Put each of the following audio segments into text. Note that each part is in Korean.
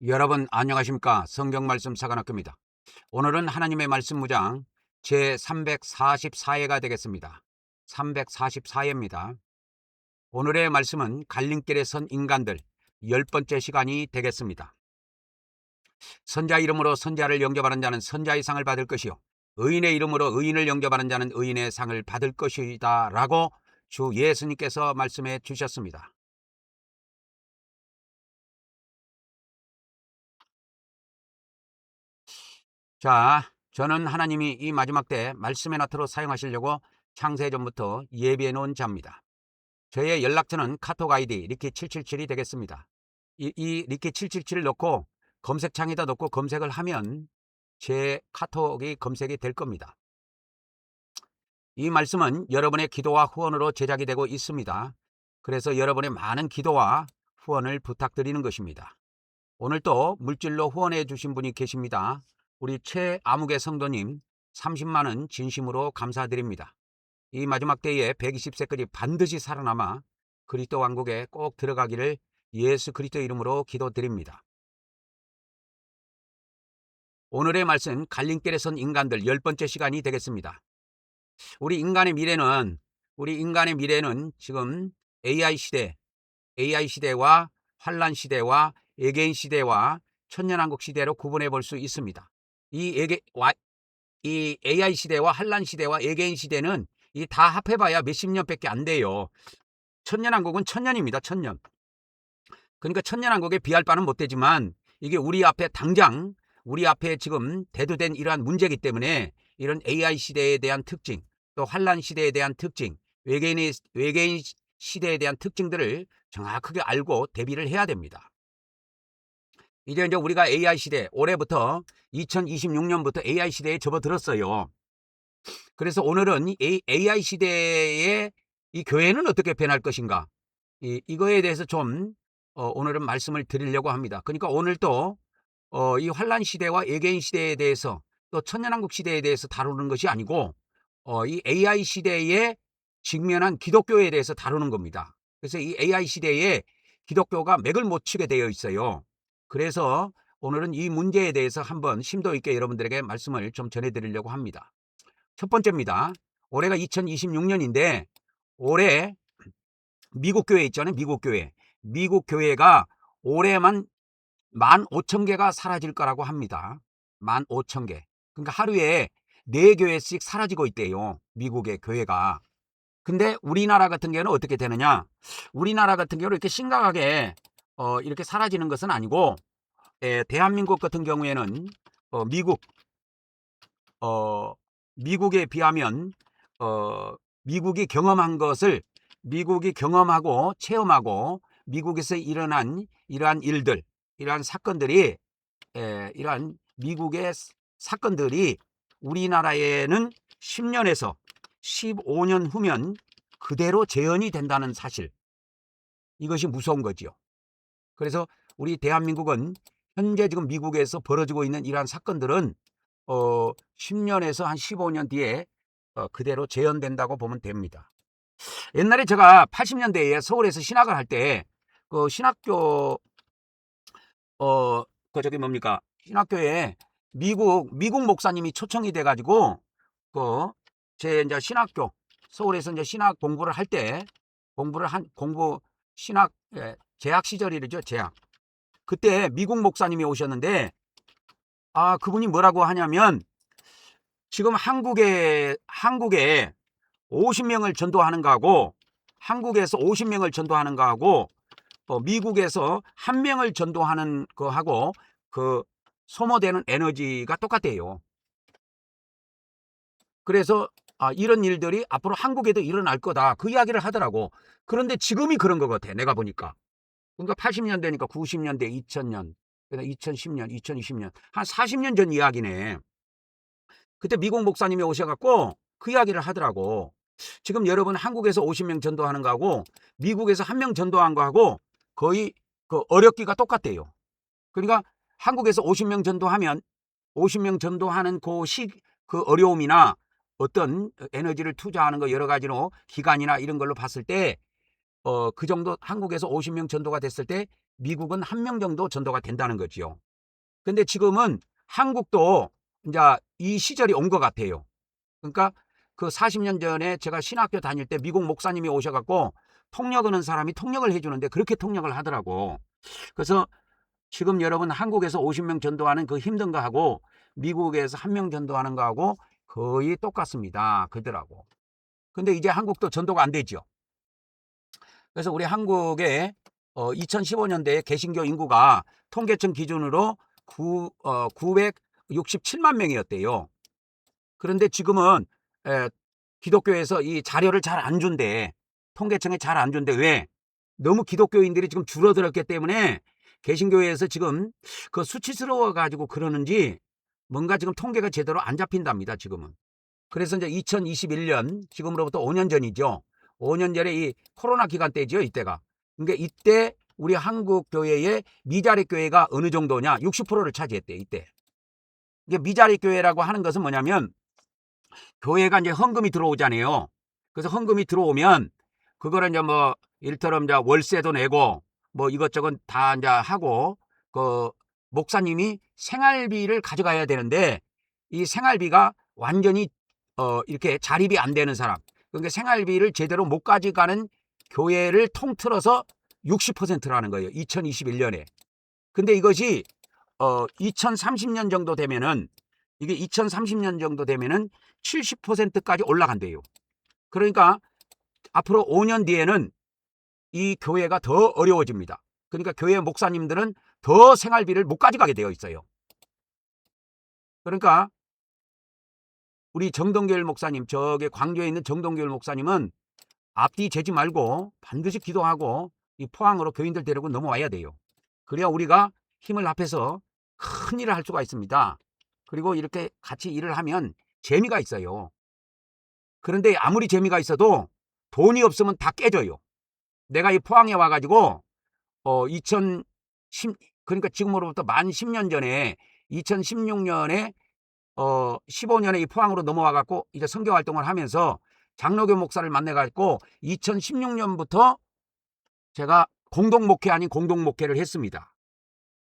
여러분 안녕하십니까? 성경말씀 사관학교입니다. 오늘은 하나님의 말씀 무장 제344회가 되겠습니다. 344회입니다. 오늘의 말씀은 갈림길에 선 인간들 10번째 시간이 되겠습니다. 선자 이름으로 선자를 영접하는 자는 선자의 상을 받을 것이요 의인의 이름으로 의인을 영접하는 자는 의인의 상을 받을 것이다 라고 주 예수님께서 말씀해 주셨습니다. 자, 저는 하나님이 이 마지막 때 말씀의 나트로 사용하시려고 창세 전부터 예비해 놓은 자입니다. 저의 연락처는 카톡 아이디 리키777이 되겠습니다. 이 리키777을 넣고 검색창에다 넣고 검색을 하면 제 카톡이 검색이 될 겁니다. 이 말씀은 여러분의 기도와 후원으로 제작이 되고 있습니다. 그래서 여러분의 많은 기도와 후원을 부탁드리는 것입니다. 오늘 또 물질로 후원해 주신 분이 계십니다. 우리 최아무개 성도님 30만원 진심으로 감사드립니다. 이 마지막 때에 120세클이 반드시 살아남아 그리스도 왕국에 꼭 들어가기를 예수 그리스도 이름으로 기도드립니다. 오늘의 말씀 갈림길에 선 인간들 10번째 시간이 되겠습니다. 우리 인간의 미래는 지금 AI 시대와 환란 시대와 에게인 시대와 천년왕국 시대로 구분해 볼 수 있습니다. 이 AI 시대와 환란 시대와 에게인 시대는 이 다 합해봐야 몇십 년밖에 안 돼요. 천년왕국은 천년입니다. 천년. 그러니까 천년왕국에 비할 바는 못 되지만 이게 우리 앞에 지금 대두된 이러한 문제이기 때문에 이런 AI 시대에 대한 특징, 또 환란 시대에 대한 특징, 외계인 시대에 대한 특징들을 정확하게 알고 대비를 해야 됩니다. 이제 우리가 AI 시대, 올해부터 2026년부터 AI 시대에 접어들었어요. 그래서 오늘은 이 AI 시대의 이 교회는 어떻게 변할 것인가? 이거에 대해서 좀 오늘은 말씀을 드리려고 합니다. 그러니까 오늘 또 이 환란 시대와 에게인 시대에 대해서 또 천년왕국 시대에 대해서 다루는 것이 아니고 이 AI 시대에 직면한 기독교에 대해서 다루는 겁니다. 그래서 이 AI 시대에 기독교가 맥을 못 치게 되어 있어요. 그래서 오늘은 이 문제에 대해서 한번 심도 있게 여러분들에게 말씀을 좀 전해드리려고 합니다. 첫 번째입니다. 올해가 2026년인데 올해 미국 교회 있잖아요. 미국 교회가 올해만 15,000개가 사라질 거라고 합니다. 15,000개. 그러니까 하루에 4교회씩 사라지고 있대요. 미국의 교회가. 근데 우리나라 같은 경우는 어떻게 되느냐? 우리나라 같은 경우는 이렇게 심각하게 이렇게 사라지는 것은 아니고 대한민국 같은 경우에는 미국에 비하면 미국이 경험하고 체험하고 미국에서 일어난 이러한 일들, 이러한 사건들이 이러한 미국의 사건들이 우리나라에는 10년에서 15년 후면 그대로 재현이 된다는 사실, 이것이 무서운 거지요. 그래서 우리 대한민국은 현재 지금 미국에서 벌어지고 있는 이러한 사건들은 10년에서 한 15년 뒤에 그대로 재현된다고 보면 됩니다. 옛날에 제가 80년대에 서울에서 신학을 할 때 그 신학교 신학교에 미국 목사님이 초청이 돼가지고 제 이제 신학교 서울에서 이제 신학 공부를 할 때 신학 재학 시절이죠. 재학. 그때 미국 목사님이 오셨는데 그분이 뭐라고 하냐면 지금 한국에 50명을 전도하는 거하고 한국에서 50명을 전도하는 거하고 미국에서 1명을 전도하는 거하고 그 소모되는 에너지가 똑같대요. 그래서 이런 일들이 앞으로 한국에도 일어날 거다, 그 이야기를 하더라고. 그런데 지금이 그런 것 같아, 내가 보니까. 그러니까 80년대니까 90년대, 2000년, 2010년, 2020년 한 40년 전 이야기네. 그때 미국 목사님이 오셔갖고 그 이야기를 하더라고. 지금 여러분 한국에서 50명 전도하는 거하고 미국에서 1명 전도한 거하고 거의 그 어렵기가 똑같대요. 그러니까 한국에서 50명 전도하면 50명 전도하는 그 어려움이나 어떤 에너지를 투자하는 거 여러 가지로 기간이나 이런 걸로 봤을 때 그 정도 한국에서 50명 전도가 됐을 때 미국은 1명 정도 전도가 된다는 거지요. 근데 지금은 한국도 이제 이 시절이 온 것 같아요. 그러니까 그 40년 전에 제가 신학교 다닐 때 미국 목사님이 오셔갖고 통역하는 사람이 통역을 해주는데 그렇게 통역을 하더라고. 그래서 지금 여러분 한국에서 50명 전도하는 그 힘든 거 하고 미국에서 1명 전도하는 거하고 거의 똑같습니다. 그러더라고. 근데 이제 한국도 전도가 안 되죠. 그래서 우리 한국에 2015년대에 개신교 인구가 통계청 기준으로 967만 명이었대요. 그런데 지금은 기독교에서 이 자료를 잘 안 준대. 통계청에 잘 안 준대. 왜? 너무 기독교인들이 지금 줄어들었기 때문에 개신교에서 지금 그 수치스러워 가지고 그러는지 뭔가 지금 통계가 제대로 안 잡힌답니다. 지금은. 그래서 이제 2021년 지금으로부터 5년 전이죠. 5년 전에 이 코로나 기간 때죠. 이때가. 그러니까 이때 우리 한국 교회의 미자립 교회가 어느 정도냐? 60%를 차지했대. 이때. 이게 미자립 교회라고 하는 것은 뭐냐면 교회가 이제 헌금이 들어오잖아요. 그래서 헌금이 들어오면 그거를 이제 뭐 일처럼 이제 월세도 내고 뭐 이것저것 다 이제 하고 그 목사님이 생활비를 가져가야 되는데 이 생활비가 완전히 이렇게 자립이 안 되는 사람, 그러니까 생활비를 제대로 못 가져가는 교회를 통틀어서 60%라는 거예요. 2021년에. 근데 이것이 2030년 정도 되면은 이게 2030년 정도 되면은 70%까지 올라간대요. 그러니까 앞으로 5년 뒤에는 이 교회가 더 어려워집니다. 그러니까 교회 목사님들은 더 생활비를 못 가져가게 되어 있어요. 그러니까 우리 정동길 목사님, 저기 광주에 있는 정동길 목사님은 앞뒤 재지 말고 반드시 기도하고 이 포항으로 교인들 데리고 넘어와야 돼요. 그래야 우리가 힘을 합해서 큰 일을 할 수가 있습니다. 그리고 이렇게 같이 일을 하면 재미가 있어요. 그런데 아무리 재미가 있어도 돈이 없으면 다 깨져요. 내가 이 포항에 와가지고 2010, 그러니까 지금으로부터 만 10년 전에 2016년에 15년에 이 포항으로 넘어와갖고 이제 선교 활동을 하면서 장로교 목사를 만나갖고 2016년부터 제가 공동 목회 아닌 공동 목회를 했습니다.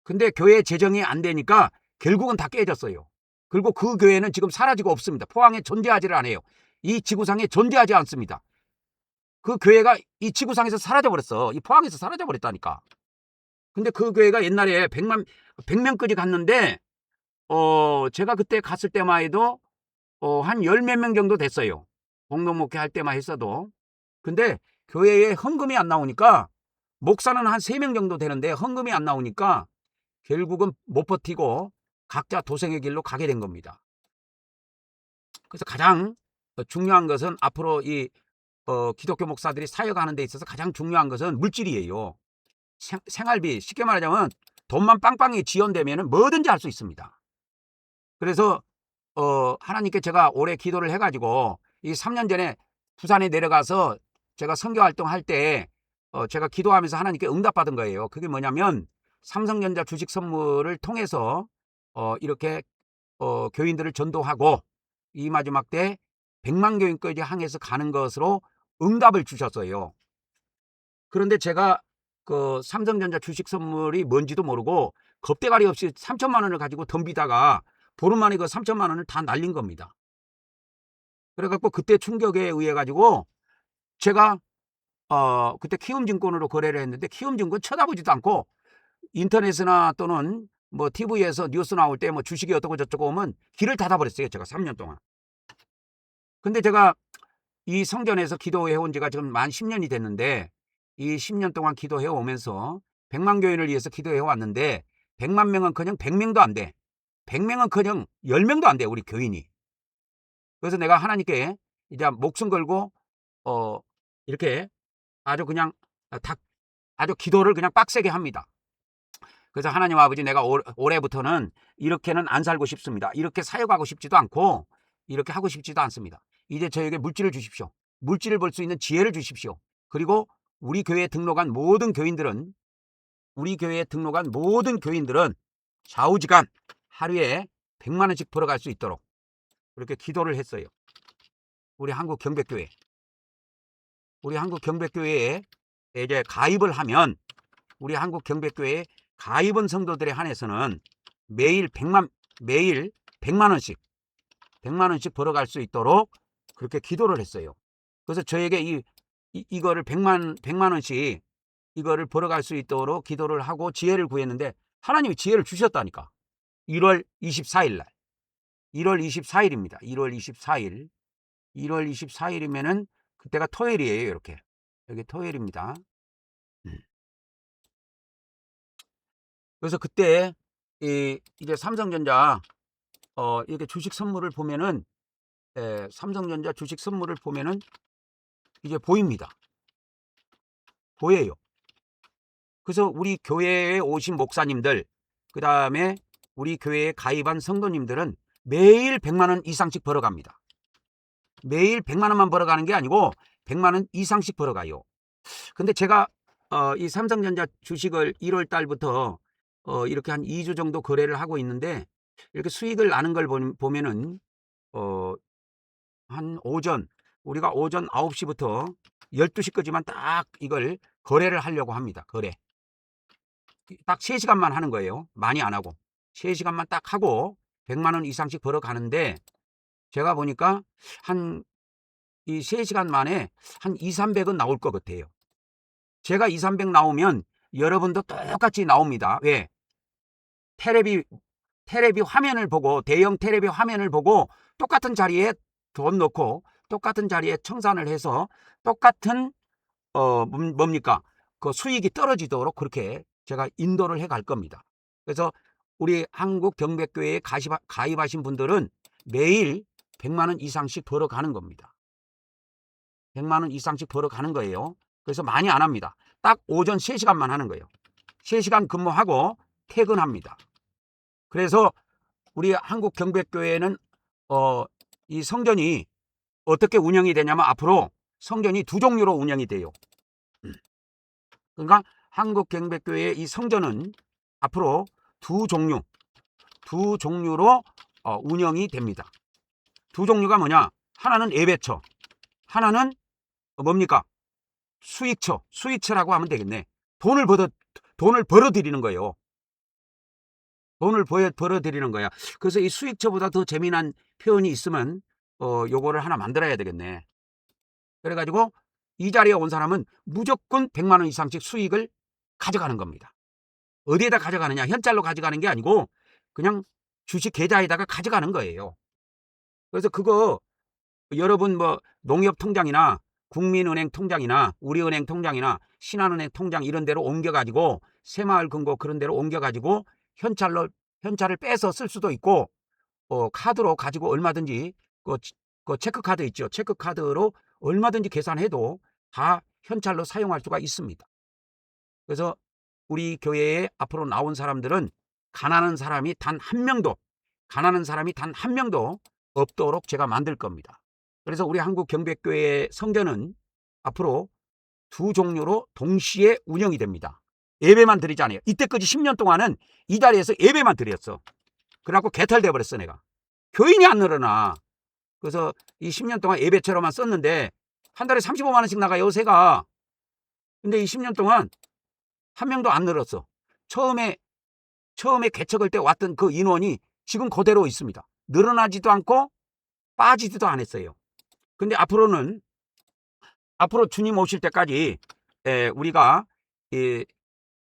근데 교회 재정이 안 되니까 결국은 다 깨졌어요. 그리고 그 교회는 지금 사라지고 없습니다. 포항에 존재하지를 않아요. 이 지구상에 존재하지 않습니다. 그 교회가 이 지구상에서 사라져버렸어. 이 포항에서 사라져버렸다니까. 근데 그 교회가 옛날에 100명까지 갔는데 제가 그때 갔을 때만 해도 한 열 몇 명 정도 됐어요. 공동 목회 할 때만 했어도. 근데 교회에 헌금이 안 나오니까 목사는 한 3명 정도 되는데 헌금이 안 나오니까 결국은 못 버티고 각자 도생의 길로 가게 된 겁니다. 그래서 가장 중요한 것은 앞으로 이 기독교 목사들이 사역하는 데 있어서 가장 중요한 것은 물질이에요. 생활비, 쉽게 말하자면 돈만 빵빵히 지원되면 뭐든지 할 수 있습니다. 그래서 하나님께 제가 올해 기도를 해가지고 이 3년 전에 부산에 내려가서 제가 선교 활동할 때 제가 기도하면서 하나님께 응답받은 거예요. 그게 뭐냐면 삼성전자 주식 선물을 통해서 이렇게 교인들을 전도하고 이 마지막 때 100만 교인까지 향해서 가는 것으로 응답을 주셨어요. 그런데 제가 그 삼성전자 주식 선물이 뭔지도 모르고 겁대가리 없이 3천만 원을 가지고 덤비다가 보름 만에 그 3천만 원을 다 날린 겁니다. 그래갖고 그때 충격에 의해 가지고 제가 그때 키움증권으로 거래를 했는데 키움증권 쳐다보지도 않고 인터넷이나 또는 뭐 TV에서 뉴스 나올 때 뭐 주식이 어떻고 저쩌고 오면 길을 닫아버렸어요. 제가 3년 동안. 근데 제가 이 성전에서 기도해 온 지가 지금 만 10년이 됐는데 이 10년 동안 기도해 오면서 100만 교인을 위해서 기도해 왔는데 100만 명은커녕 100명도 안 돼. 100명은커녕 10명도 안 돼. 우리 교인이. 그래서 내가 하나님께 이제 목숨 걸고 이렇게 아주 그냥 아주 기도를 그냥 빡세게 합니다. 그래서 하나님 아버지, 내가 올해부터는 이렇게는 안 살고 싶습니다. 이렇게 사역하고 싶지도 않고 이렇게 하고 싶지도 않습니다. 이제 저에게 물질을 주십시오. 물질을 벌 수 있는 지혜를 주십시오. 그리고 우리 교회에 등록한 모든 교인들은 좌우지간 하루에 100만 원씩 벌어갈 수 있도록 그렇게 기도를 했어요. 우리 한국 경백교회에 이제 가입을 하면 우리 한국경배교회 가입원 성도들에 한해서는 매일 100만 원씩 벌어갈 수 있도록 그렇게 기도를 했어요. 그래서 저에게 이거를 100만 원씩 이거를 벌어갈 수 있도록 기도를 하고 지혜를 구했는데 하나님이 지혜를 주셨다니까. 1월 24일 날. 1월 24일입니다. 1월 24일. 1월 24일이면은 그때가 토요일이에요. 이렇게. 여기 토요일입니다. 그래서 그때 이제 삼성전자 이렇게 주식 선물을 보면은 삼성전자 주식 선물을 보면은 이제 보입니다. 보여요. 그래서 우리 교회에 오신 목사님들, 그 다음에 우리 교회에 가입한 성도님들은 매일 100만 원 이상씩 벌어갑니다. 매일 100만 원만 벌어가는 게 아니고 100만 원 이상씩 벌어가요. 근데 제가 이 삼성전자 주식을 1월 달부터 이렇게 한 2주 정도 거래를 하고 있는데 이렇게 수익을 나는 걸 보면은 한 우리가 오전 9시부터 12시까지만 딱 이걸 거래를 하려고 합니다. 거래. 딱 3시간만 하는 거예요. 많이 안 하고. 3시간만 딱 하고 100만 원 이상씩 벌어가는데 제가 보니까 이 3시간 만에 한 2, 300은 나올 것 같아요. 제가 2, 300 나오면 여러분도 똑같이 나옵니다. 왜? 테레비 화면을 보고, 대형 테레비 화면을 보고 똑같은 자리에 돈 넣고 똑같은 자리에 청산을 해서 똑같은 뭡니까? 그 수익이 떨어지도록 그렇게 제가 인도를 해 갈 겁니다. 그래서 우리 한국경배교회에 가입하신 분들은 매일 100만 원 이상씩 벌어가는 겁니다. 100만 원 이상씩 벌어가는 거예요. 그래서 많이 안 합니다. 딱 오전 3시간만 하는 거예요. 3시간 근무하고 퇴근합니다. 그래서 우리 한국경배교회는 이 성전이 어떻게 운영이 되냐면 앞으로 성전이 2종류로 운영이 돼요. 그러니까 한국경배교회의 이 성전은 앞으로 두 종류로 운영이 됩니다. 두 종류가 뭐냐? 하나는 예배처, 하나는 뭡니까? 수익처라고 하면 되겠네. 돈을 벌어들이는 거예요. 돈을 벌어들이는 거야. 그래서 이 수익처보다 더 재미난 표현이 있으면 요거를 하나 만들어야 되겠네. 그래가지고 이 자리에 온 사람은 무조건 100만 원 이상씩 수익을 가져가는 겁니다. 어디에다 가져가느냐? 현찰로 가져가는 게 아니고 그냥 주식 계좌에다가 가져가는 거예요. 그래서 그거 여러분 뭐 농협통장이나 국민은행 통장이나 우리은행 통장이나 신한은행 통장 이런 데로 옮겨가지고 새마을금고 그런 데로 옮겨가지고 현찰을 빼서 쓸 수도 있고 카드로 가지고 얼마든지 그 체크카드 있죠. 체크카드로 얼마든지 계산해도 다 현찰로 사용할 수가 있습니다. 그래서 우리 교회에 앞으로 나온 사람들은 가난한 사람이 단 한 명도 없도록 제가 만들 겁니다. 그래서 우리 한국경배교회 성전은 앞으로 두 종류로 동시에 운영이 됩니다. 예배만 드리잖아요. 이때까지 10년 동안은 이 자리에서 예배만 드렸어. 그래갖고 개탈돼 버렸어 내가. 교인이 안 늘어나. 그래서 이 10년 동안 예배처럼만 썼는데 한 달에 35만 원씩 나가요 새가. 근데 이 10년 동안 한 명도 안 늘었어. 처음에 개척할 때 왔던 그 인원이 지금 그대로 있습니다. 늘어나지도 않고 빠지지도 않았어요. 근데 앞으로 주님 오실 때까지 우리가 이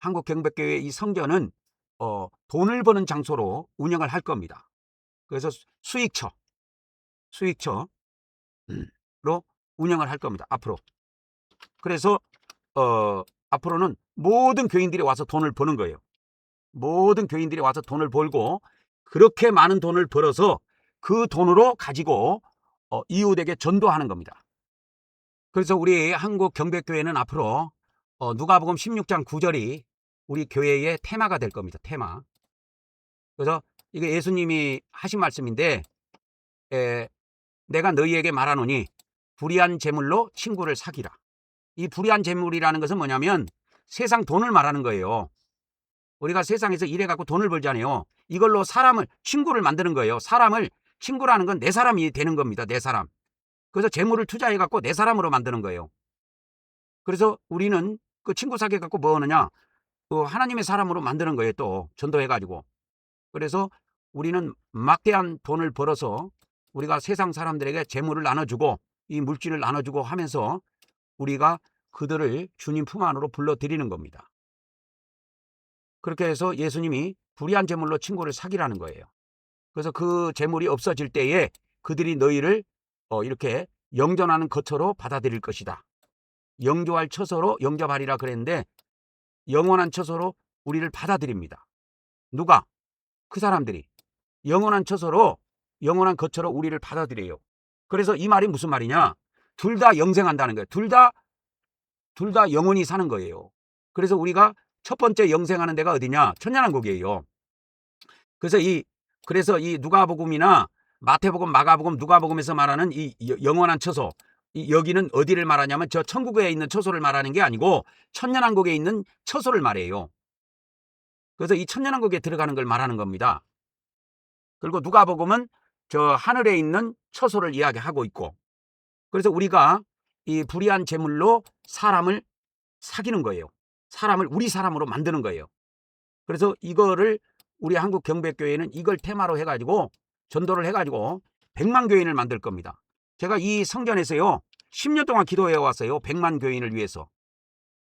한국경배교회 이 성전은 돈을 버는 장소로 운영을 할 겁니다. 그래서 수익처로 운영을 할 겁니다. 앞으로. 그래서 앞으로는 모든 교인들이 와서 돈을 버는 거예요. 모든 교인들이 와서 돈을 벌고 그렇게 많은 돈을 벌어서 그 돈으로 가지고 이웃에게 전도하는 겁니다. 그래서 우리 한국경배교회는 앞으로 누가복음 16장 9절이 우리 교회의 테마가 될 겁니다. 테마. 그래서 이게 예수님이 하신 말씀인데 내가 너희에게 말하노니 불의한 재물로 친구를 사귀라. 이 불의한 재물이라는 것은 뭐냐면 세상 돈을 말하는 거예요. 우리가 세상에서 일해갖고 돈을 벌잖아요. 이걸로 친구를 만드는 거예요. 친구라는 건 내 사람이 되는 겁니다. 내 사람. 그래서 재물을 투자해갖고 내 사람으로 만드는 거예요. 그래서 우리는 그 친구 사귀어 갖고 뭐 하느냐? 하나님의 사람으로 만드는 거예요. 또 전도해 가지고. 그래서 우리는 막대한 돈을 벌어서 우리가 세상 사람들에게 재물을 나눠주고 이 물질을 나눠주고 하면서 우리가 그들을 주님 품 안으로 불러들이는 겁니다. 그렇게 해서 예수님이 불의한 재물로 친구를 사귀라는 거예요. 그래서 그 재물이 없어질 때에 그들이 너희를 이렇게 영전하는 거처로 받아들일 것이다. 영조할 처소로 영접하리라 그랬는데 영원한 처소로 우리를 받아들입니다. 누가? 그 사람들이 영원한 처소로 영원한 거처로 우리를 받아들여요. 그래서 이 말이 무슨 말이냐? 둘 다 영생한다는 거예요. 둘 다 영원히 사는 거예요. 그래서 우리가 첫 번째 영생하는 데가 어디냐? 천년왕국이에요. 그래서 이 누가복음이나 마태복음, 마가복음, 누가복음에서 말하는 이 영원한 처소, 여기는 어디를 말하냐면 저 천국에 있는 처소를 말하는 게 아니고 천년왕국에 있는 처소를 말해요. 그래서 이 천년왕국에 들어가는 걸 말하는 겁니다. 그리고 누가복음은 저 하늘에 있는 처소를 이야기하고 있고, 그래서 우리가 이 불의한 재물로 사람을 사귀는 거예요. 사람을 우리 사람으로 만드는 거예요. 그래서 이거를 우리 한국 경배교회는 이걸 테마로 해가지고 전도를 해가지고 100만 교인을 만들 겁니다. 제가 이 성전에서요 10년 동안 기도해 왔어요. 100만 교인을 위해서.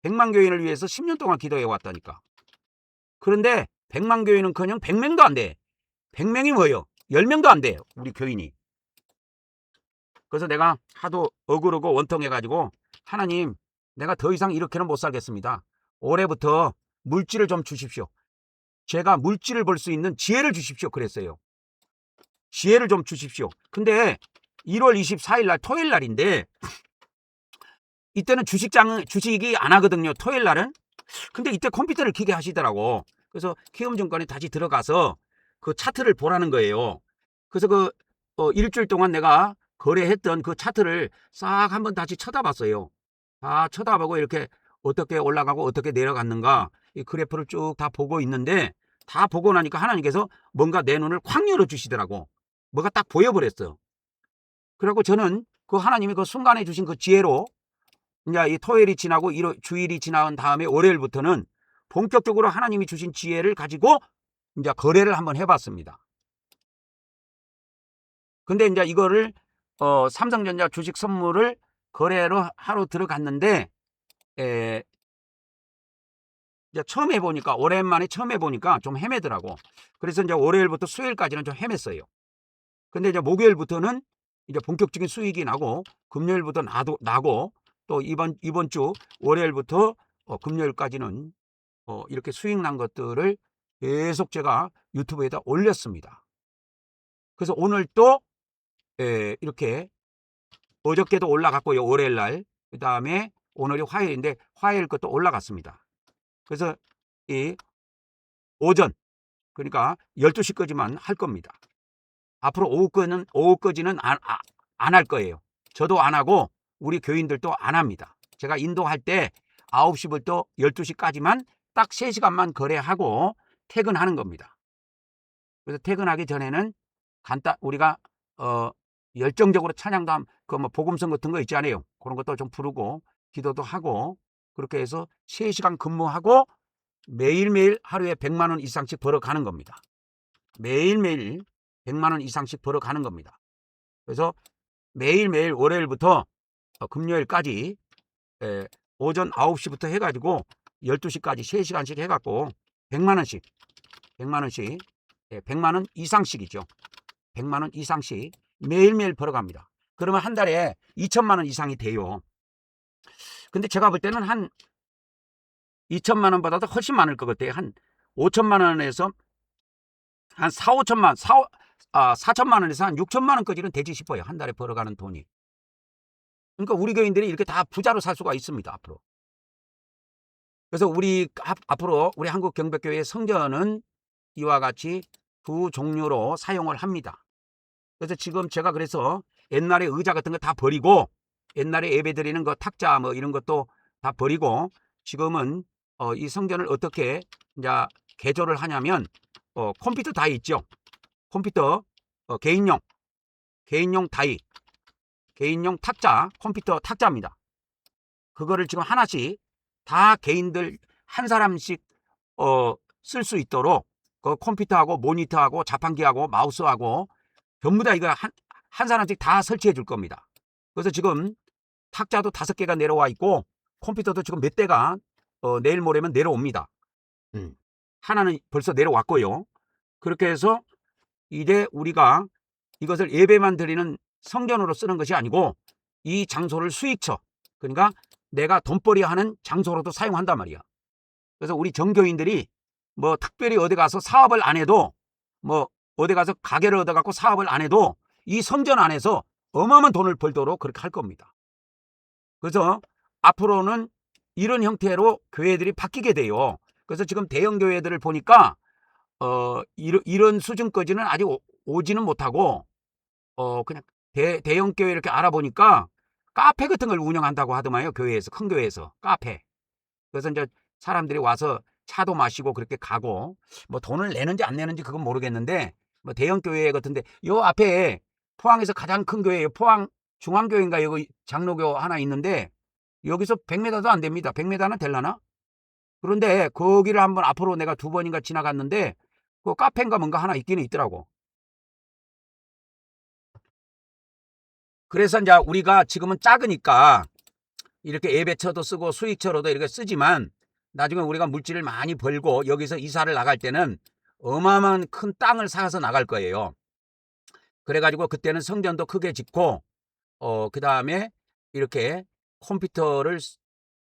100만 교인을 위해서 10년 동안 기도해 왔다니까. 그런데 100만 교인은커녕 100명도 안 돼. 100명이 뭐예요? 10명도 안 돼요. 우리 교인이. 그래서 내가 하도 억울하고 원통해가지고 하나님, 내가 더 이상 이렇게는 못 살겠습니다. 올해부터 물질을 좀 주십시오. 제가 물질을 벌 수 있는 지혜를 주십시오. 그랬어요. 지혜를 좀 주십시오. 근데 1월 24일 날 토요일 날인데 이때는 주식이 안 하거든요. 토요일 날은. 근데 이때 컴퓨터를 켜게 하시더라고. 그래서 키움증권에 다시 들어가서 그 차트를 보라는 거예요. 그래서 일주일 동안 내가 거래했던 그 차트를 싹 한번 다시 쳐다봤어요. 다 쳐다보고 이렇게 어떻게 올라가고 어떻게 내려갔는가 이 그래프를 쭉 다 보고 있는데, 다 보고 나니까 하나님께서 뭔가 내 눈을 콱 열어주시더라고. 뭐가 딱 보여버렸어. 그리고 저는 그 하나님이 그 순간에 주신 그 지혜로 이제 이 토요일이 지나고 주일이 지난 다음에 월요일부터는 본격적으로 하나님이 주신 지혜를 가지고 이제 거래를 한번 해봤습니다. 근데 이제 이거를 삼성전자 주식 선물을 거래로 하러 들어갔는데 이제 처음 해보니까, 오랜만에 처음 해보니까 좀 헤매더라고. 그래서 이제 월요일부터 수요일까지는 좀 헤맸어요. 근데 이제 목요일부터는 이제 본격적인 수익이 나고, 금요일부터 나고, 또 이번 주 월요일부터 금요일까지는 이렇게 수익 난 것들을 계속 제가 유튜브에다 올렸습니다. 그래서 오늘 또 이렇게 어저께도 올라갔고요. 월요일 날. 그 다음에 오늘이 화요일인데 화요일 것도 올라갔습니다. 그래서 이 오전, 그러니까 12시까지만 할 겁니다. 앞으로 오후까지는 안 할 거예요. 저도 안 하고 우리 교인들도 안 합니다. 제가 인도할 때 9시부터 12시까지만 딱 3시간만 거래하고 퇴근하는 겁니다. 그래서 퇴근하기 전에는 우리가 열정적으로 찬양담 뭐 복음성 같은 거 있잖아요. 그런 것도 좀 부르고 기도도 하고, 그렇게 해서 3시간 근무하고 매일매일 하루에 100만 원 이상씩 벌어가는 겁니다. 매일매일 100만 원 이상씩 벌어가는 겁니다. 그래서 매일매일 월요일부터 금요일까지 오전 9시부터 해가지고 12시까지 3시간씩 해갖고 100만 원씩 100만 원 이상씩이죠. 100만 원 이상씩 매일매일 벌어갑니다. 그러면 한 달에 2천만 원 이상이 돼요. 근데 제가 볼 때는 한 2천만 원보다도 훨씬 많을 것 같아요. 한 5천만 원에서 한 4천만 원에서 한 6천만 원까지는 되지 싶어요. 한 달에 벌어가는 돈이. 그러니까 우리 교인들이 이렇게 다 부자로 살 수가 있습니다. 앞으로. 그래서 앞으로 우리 한국경배교회 성전은 이와 같이 두 종류로 사용을 합니다. 그래서 지금 제가 그래서 옛날에 의자 같은 거 다 버리고, 옛날에 예배드리는 거 탁자 뭐 이런 것도 다 버리고, 지금은 이 성전을 어떻게 이제 개조를 하냐면 컴퓨터 다이 있죠. 컴퓨터 개인용 다이, 개인용 탁자, 컴퓨터 탁자입니다. 그거를 지금 하나씩 다 개인들 한 사람씩 쓸 수 있도록 그 컴퓨터하고 모니터하고 자판기하고 마우스하고 전부 다 이거 한 사람씩 다 설치해 줄 겁니다. 그래서 지금 탁자도 5개가 내려와 있고 컴퓨터도 지금 몇 대가 내일 모레면 내려옵니다. 하나는 벌써 내려왔고요. 그렇게 해서 이제 우리가 이것을 예배만 드리는 성전으로 쓰는 것이 아니고 이 장소를 수익처, 그러니까 내가 돈벌이 하는 장소로도 사용한단 말이야. 그래서 우리 정교인들이 뭐 특별히 어디 가서 사업을 안 해도, 뭐 어디 가서 가게를 얻어갖고 사업을 안 해도 이 성전 안에서 어마어마한 돈을 벌도록 그렇게 할 겁니다. 그래서 앞으로는 이런 형태로 교회들이 바뀌게 돼요. 그래서 지금 대형 교회들을 보니까 이런 수준까지는 아직 오지는 못하고 그냥 대형 교회 이렇게 알아보니까 카페 같은 걸 운영한다고 하더만요. 교회에서, 큰 교회에서 카페. 그래서 이제 사람들이 와서 차도 마시고 그렇게 가고, 뭐 돈을 내는지 안 내는지 그건 모르겠는데, 뭐 대형 교회 같은데 요 앞에 포항에서 가장 큰 교회예요. 포항 중앙교회인가 여기 장로교 하나 있는데 여기서 100m도 안 됩니다. 100m는 될라나? 그런데 거기를 한번 앞으로 내가 2번인가 지나갔는데 그 카페인가 뭔가 하나 있기는 있더라고. 그래서 이제 우리가 지금은 작으니까 이렇게 예배처도 쓰고 수익처로도 이렇게 쓰지만 나중에 우리가 물질을 많이 벌고 여기서 이사를 나갈 때는 어마어마한 큰 땅을 사서 나갈 거예요. 그래가지고 그때는 성전도 크게 짓고 그 다음에 이렇게 컴퓨터를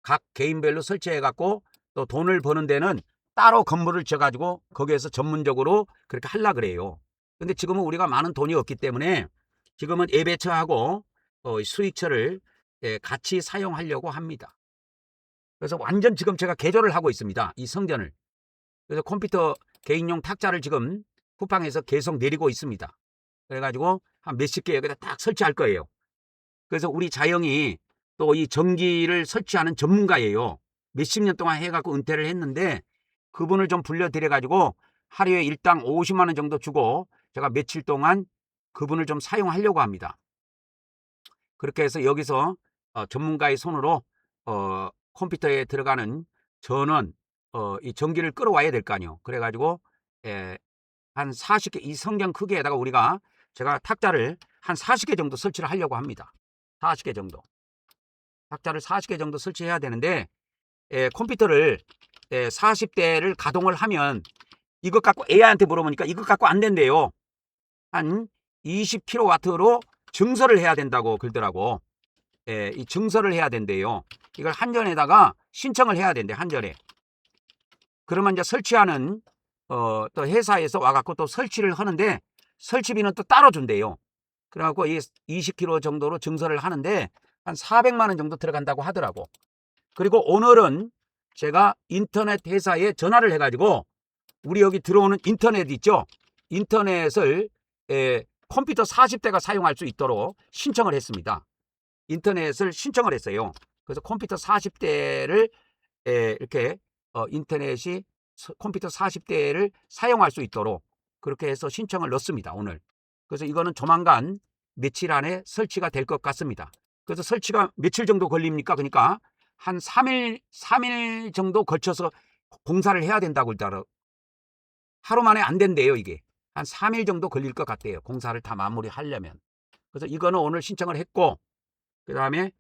각 개인별로 설치해 갖고 또 돈을 버는 데는 따로 건물을 지어가지고 거기에서 전문적으로 그렇게 하려 그래요. 근데 지금은 우리가 많은 돈이 없기 때문에 지금은 예배처하고 수익처를 같이 사용하려고 합니다. 그래서 완전 지금 제가 개조를 하고 있습니다. 이 성전을. 그래서 컴퓨터 개인용 탁자를 지금 쿠팡에서 계속 내리고 있습니다. 그래가지고 한 몇십 개 여기다 딱 설치할 거예요. 그래서 우리 자영이 또 이 전기를 설치하는 전문가예요. 몇십 년 동안 해갖고 은퇴를 했는데 그분을 좀 불러드려가지고 하루에 일당 50만 원 정도 주고 제가 며칠 동안 그분을 좀 사용하려고 합니다. 그렇게 해서 여기서 전문가의 손으로 컴퓨터에 들어가는 전원 이 전기를 끌어와야 될 거 아니에요. 그래가지고 한 40개 이 성경 크기에다가 제가 탁자를 한 40개 정도 설치를 하려고 합니다. 40개 정도. 탁자를 40개 정도 설치해야 되는데 컴퓨터를 40대를 가동을 하면 이것 갖고 AI한테 물어보니까 이것 갖고 안 된대요. 한 20kW로 증설을 해야 된다고 그러더라고. 이 증설을 해야 된대요. 이걸 한전에다가 신청을 해야 된대. 한전에. 그러면 이제 설치하는 또 회사에서 와갖고 또 설치를 하는데 설치비는 또 따로 준대요. 그래갖고 이 20kW 정도로 증설을 하는데 한 400만 원 정도 들어간다고 하더라고. 그리고 오늘은 제가 인터넷 회사에 전화를 해가지고 우리 여기 들어오는 인터넷 있죠? 인터넷을 컴퓨터 40대가 사용할 수 있도록 신청을 했습니다. 인터넷을 신청을 했어요. 그래서 컴퓨터 40대를 이렇게 인터넷이 컴퓨터 40대를 사용할 수 있도록 그렇게 해서 신청을 넣습니다. 오늘. 그래서 이거는 조만간 며칠 안에 설치가 될 것 같습니다. 그래서 설치가 며칠 정도 걸립니까? 그러니까 한 3일 정도 걸쳐서 공사를 해야 된다고 그러더라고요. 하루 만에 안 된대요, 이게. 한 3일 정도 걸릴 것 같대요. 공사를 다 마무리하려면. 그래서 이거는 오늘 신청을 했고, 그 다음에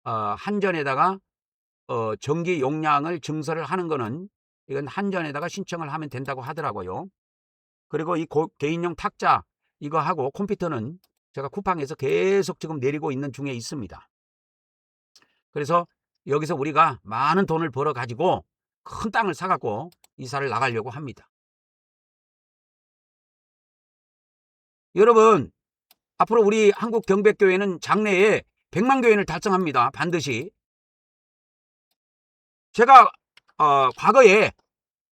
한전에다가 전기 용량을 증설을 하는 거는 이건 한전에다가 신청을 하면 된다고 하더라고요. 그리고 이 개인용 탁자 이거 하고 컴퓨터는 제가 쿠팡에서 계속 지금 내리고 있는 중에 있습니다. 그래서 여기서 우리가 많은 돈을 벌어 가지고 큰 땅을 사갖고 이사를 나가려고 합니다. 여러분, 앞으로 우리 한국경백교회는 장래에 100만 교인을 달성합니다. 반드시. 제가 과거에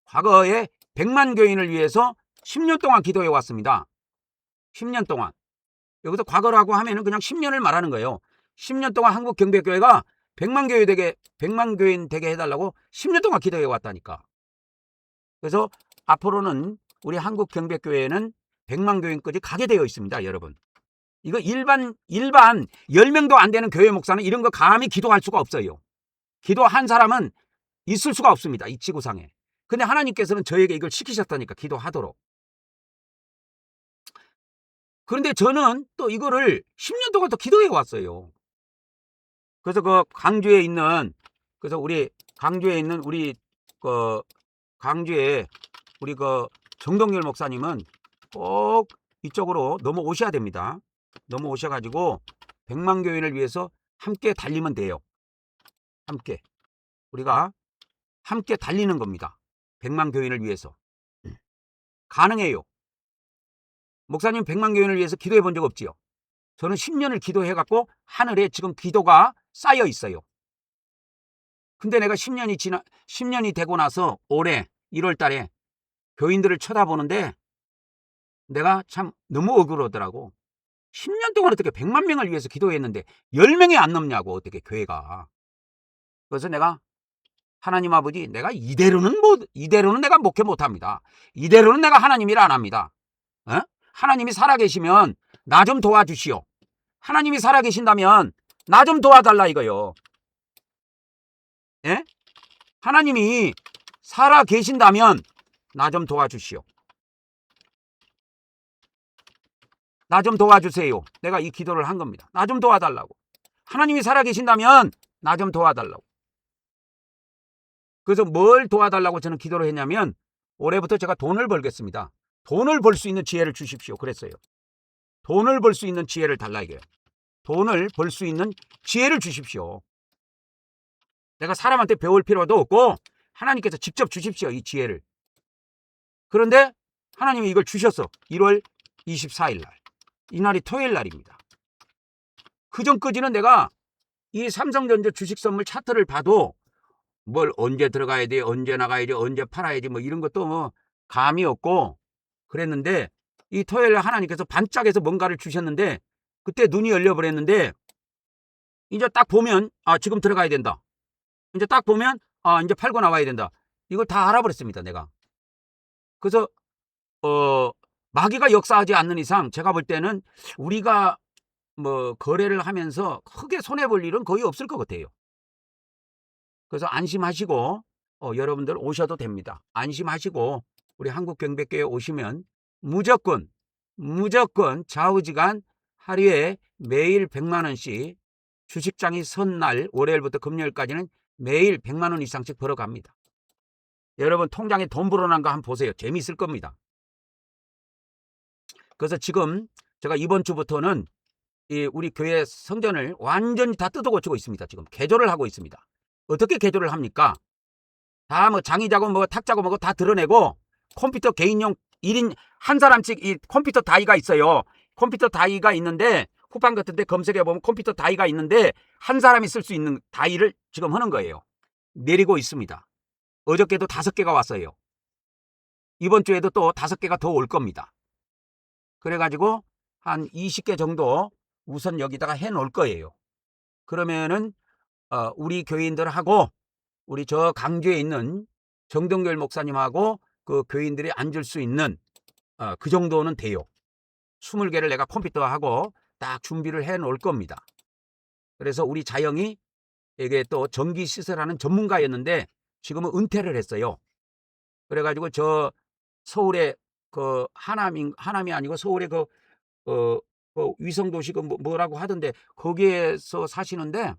100만 교인을 위해서 10년 동안 기도해 왔습니다. 10년 동안. 여기서 과거라고 하면은 그냥 10년을 말하는 거예요. 10년 동안 한국경백교회가 100만 교인 되게 해달라고 10년 동안 기도해 왔다니까. 그래서 앞으로는 우리 한국경백교회는 100만 교인까지 가게 되어 있습니다, 여러분. 이거 일반 10명도 안 되는 교회 목사는 이런 거 감히 기도할 수가 없어요. 기도한 사람은 있을 수가 없습니다. 이 지구상에. 근데 하나님께서는 저에게 이걸 시키셨다니까, 기도하도록. 그런데 저는 또 이거를 10년 동안 또 기도해 왔어요. 그래서 우리 강주에 있는 그 강주에 우리 그 정동열 목사님은 꼭 이쪽으로 넘어오셔야 됩니다. 넘어오셔가지고 100만 교인을 위해서 함께 달리면 돼요. 함께. 우리가 함께 달리는 겁니다. 100만 교인을 위해서. 가능해요. 목사님 100만 교인을 위해서 기도해 본 적 없지요? 저는 10년을 기도해갖고 하늘에 지금 기도가 쌓여 있어요. 근데 내가 10년이 되고 나서 올해 1월 달에 교인들을 쳐다보는데 내가 참 너무 억울하더라고. 10년 동안 어떻게 100만 명을 위해서 기도했는데 10명이 안 넘냐고, 어떻게 교회가. 그래서 내가 하나님 아버지, 내가 이대로는 내가 목회 못합니다. 이대로는 내가 하나님 일 안 합니다. 하나님이 살아계시면 나 좀 도와주시오. 하나님이 살아계신다면 나 좀 도와달라 이거요. 예? 하나님이 살아계신다면 나 좀 도와주시오. 나 좀 도와주세요. 내가 이 기도를 한 겁니다. 나 좀 도와달라고. 하나님이 살아계신다면 나 좀 도와달라고. 그래서 뭘 도와달라고 저는 기도를 했냐면, 올해부터 제가 돈을 벌겠습니다. 돈을 벌 수 있는 지혜를 주십시오. 그랬어요. 돈을 벌 수 있는 지혜를 달라 이거예요. 돈을 벌 수 있는 지혜를 주십시오. 내가 사람한테 배울 필요도 없고 하나님께서 직접 주십시오, 이 지혜를. 그런데 하나님이 이걸 주셨어. 1월 24일 날. 이날이 토요일 날입니다. 그전까지는 내가 이 삼성전자 주식 선물 차트를 봐도 뭘 언제 들어가야 돼, 언제 나가야 돼, 언제 팔아야지 뭐 이런 것도 뭐 감이 없고 그랬는데, 이 토요일 날 하나님께서 반짝해서 뭔가를 주셨는데 그때 눈이 열려버렸는데, 이제 딱 보면 지금 들어가야 된다. 이제 딱 보면 이제 팔고 나와야 된다. 이걸 다 알아버렸습니다, 내가. 그래서 마귀가 역사하지 않는 이상 제가 볼 때는 우리가 뭐 거래를 하면서 크게 손해볼 일은 거의 없을 것 같아요. 그래서 안심하시고 여러분들 오셔도 됩니다. 안심하시고 우리 한국경배교회 오시면 무조건 좌우지간 하루에 매일 100만 원씩, 주식장이 선 날 월요일부터 금요일까지는 매일 100만 원 이상씩 벌어갑니다. 여러분 통장에 돈 불어난 거 한번 보세요. 재미있을 겁니다. 그래서 지금 제가 이번 주부터는 우리 교회 성전을 완전히 다 뜯어고치고 있습니다. 지금 개조를 하고 있습니다. 어떻게 개조를 합니까? 다 뭐 장의자고 뭐 탁자고 뭐 다 드러내고, 컴퓨터 개인용 1인 한 사람씩 이 컴퓨터 다이가 있어요. 컴퓨터 다이가 있는데, 쿠팡 같은 데 검색해 보면 컴퓨터 다이가 있는데 한 사람이 쓸 수 있는 다이를 지금 하는 거예요. 내리고 있습니다. 어저께도 5개가 왔어요. 이번 주에도 또 5개가 더 올 겁니다. 그래가지고 한 20개 정도 우선 여기다가 해 놓을 거예요. 그러면은 우리 교인들하고 우리 저 강주에 있는 정동결 목사님하고 그 교인들이 앉을 수 있는 그 정도는 돼요. 20개를 내가 컴퓨터하고 딱 준비를 해 놓을 겁니다. 그래서 우리 자영이 이게 또 전기 시설하는 전문가였는데 지금은 은퇴를 했어요. 그래가지고 저 서울에 그 하남이 아니고 서울에 그 위성도시 그 뭐라고 하던데 거기에서 사시는데,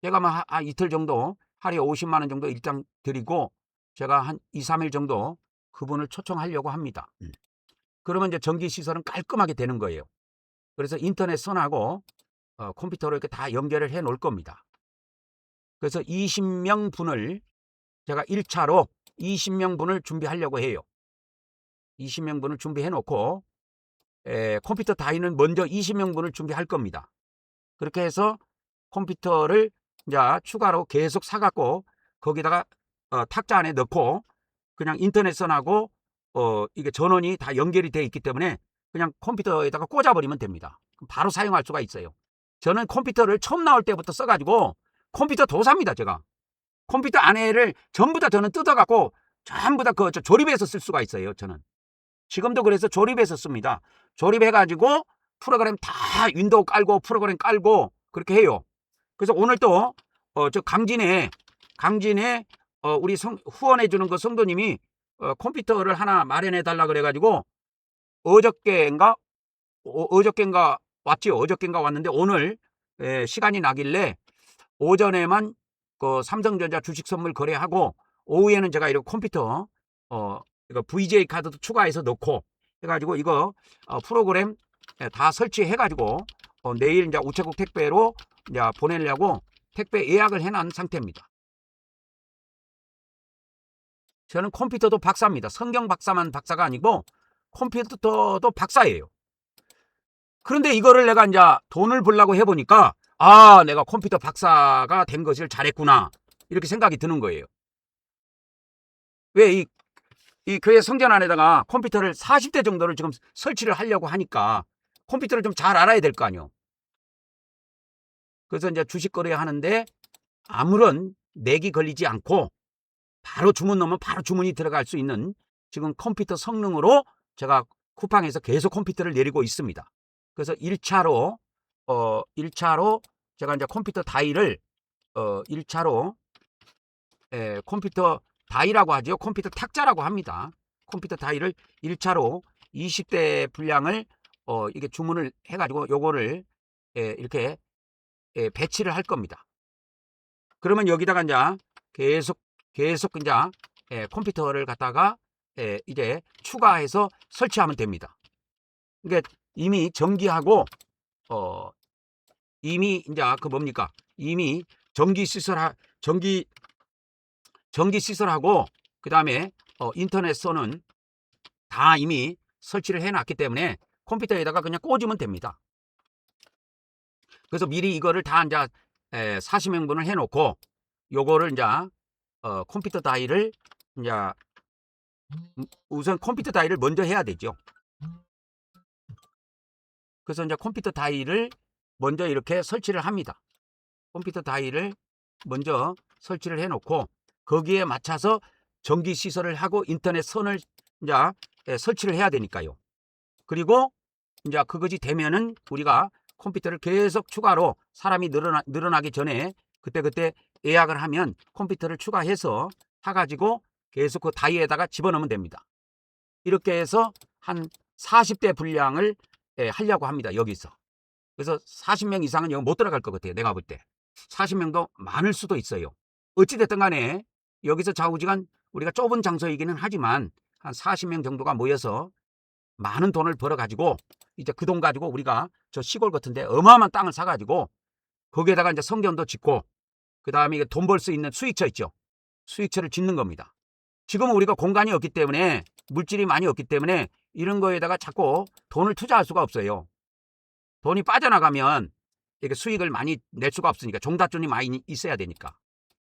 제가 한 이틀 정도 하루에 50만 원 정도 일당 드리고 제가 한 2, 3일 정도 그분을 초청하려고 합니다. 그러면 이제 전기 시설은 깔끔하게 되는 거예요. 그래서 인터넷 선하고 컴퓨터로 이렇게 다 연결을 해 놓을 겁니다. 그래서 20명 분을 제가 1차로 20명 분을 준비하려고 해요. 20명 분을 준비해 놓고 컴퓨터 다이는 먼저 20명 분을 준비할 겁니다. 그렇게 해서 컴퓨터를 이제 추가로 계속 사갖고 거기다가 탁자 안에 넣고 그냥 인터넷선하고 이게 전원이 다 연결이 되어 있기 때문에 그냥 컴퓨터에다가 꽂아버리면 됩니다. 바로 사용할 수가 있어요. 저는 컴퓨터를 처음 나올 때부터 써가지고 컴퓨터 도사입니다. 제가 컴퓨터 안에를 전부 다 저는 뜯어갖고 전부 다 조립해서 쓸 수가 있어요. 저는 지금도 그래서 조립해서 씁니다. 조립해가지고 프로그램 다 윈도우 깔고 프로그램 깔고 그렇게 해요. 그래서 오늘 또 저 강진에 우리 후원해 주는 그 성도님이 컴퓨터를 하나 마련해 달라 그래가지고 어저께인가 왔지요. 어저께인가 왔는데 오늘 시간이 나길래 오전에만 그 삼성전자 주식 선물 거래하고 오후에는 제가 이거 컴퓨터 이거 VJ 카드도 추가해서 넣고 해가지고 이거 프로그램 다 설치해가지고 내일 이제 우체국 택배로 이제 보내려고 택배 예약을 해놓은 상태입니다. 저는 컴퓨터도 박사입니다. 성경 박사만 박사가 아니고 컴퓨터도 박사예요. 그런데 이거를 내가 이제 돈을 벌려고 해보니까 내가 컴퓨터 박사가 된 것을 잘했구나 이렇게 생각이 드는 거예요. 왜 이 교회 성전 안에다가 컴퓨터를 40대 정도를 지금 설치를 하려고 하니까 컴퓨터를 좀 잘 알아야 될 거 아니에요. 그래서 이제 주식 거래 하는데 아무런 맥이 걸리지 않고 바로 주문 넣으면 바로 주문이 들어갈 수 있는 지금 컴퓨터 성능으로 제가 쿠팡에서 계속 컴퓨터를 내리고 있습니다. 그래서 1차로 제가 이제 컴퓨터 다이를 1차로 컴퓨터 다이라고 하죠. 컴퓨터 탁자라고 합니다. 컴퓨터 다이를 1차로 20대 분량을 이게 주문을 해가지고 요거를 이렇게 배치를 할 겁니다. 그러면 여기다가 이제 계속 이제 컴퓨터를 갖다가 이제 추가해서 설치하면 됩니다. 그러니까 이미 전기하고 이미 이제 그 뭡니까? 이미 전기 시설하고 그다음에 인터넷 선은 다 이미 설치를 해놨기 때문에 컴퓨터에다가 그냥 꽂으면 됩니다. 그래서 미리 이거를 다 이제 40명분을 해놓고 요거를 이제 컴퓨터 다이를 이제 우선 컴퓨터 다이를 먼저 해야 되죠. 그래서 이제 컴퓨터 다이를 먼저 이렇게 설치를 합니다. 컴퓨터 다이를 먼저 설치를 해놓고 거기에 맞춰서 전기 시설을 하고 인터넷 선을 이제 설치를 해야 되니까요. 그리고 이제 그것이 되면은 우리가 컴퓨터를 계속 추가로 사람이 늘어나기 전에 그때 예약을 하면 컴퓨터를 추가해서 사가지고 계속 그 다이에다가 집어넣으면 됩니다. 이렇게 해서 한 40대 분량을 하려고 합니다. 여기서. 그래서 40명 이상은 여기 못 들어갈 것 같아요. 내가 볼 때. 40명도 많을 수도 있어요. 어찌됐든 간에 여기서 좌우지간 우리가 좁은 장소이기는 하지만 한 40명 정도가 모여서 많은 돈을 벌어가지고 이제 그 돈 가지고 우리가 저 시골 같은데 어마어마한 땅을 사가지고 거기에다가 이제 성전도 짓고 그 다음에 돈 벌 수 있는 수익처 있죠. 수익처를 짓는 겁니다. 지금은 우리가 공간이 없기 때문에 물질이 많이 없기 때문에 이런 거에다가 자꾸 돈을 투자할 수가 없어요. 돈이 빠져나가면 이게 수익을 많이 낼 수가 없으니까 종잣돈이 많이 있어야 되니까.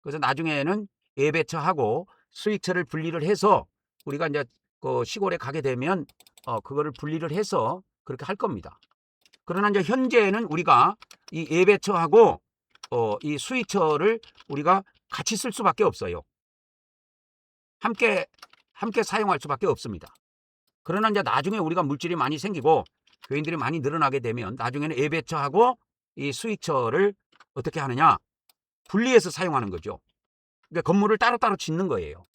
그래서 나중에는 예배처하고 수익처를 분리를 해서 우리가 이제 그 시골에 가게 되면 그거를 분리를 해서 그렇게 할 겁니다. 그러나 이제 현재는 우리가 이 예배처하고 이 수익처를 우리가 같이 쓸 수밖에 없어요. 함께 사용할 수밖에 없습니다. 그러나 이제 나중에 우리가 물질이 많이 생기고 교인들이 많이 늘어나게 되면 나중에는 예배처하고 이 수익처를 어떻게 하느냐? 분리해서 사용하는 거죠. 그러니까 건물을 따로따로 짓는 거예요.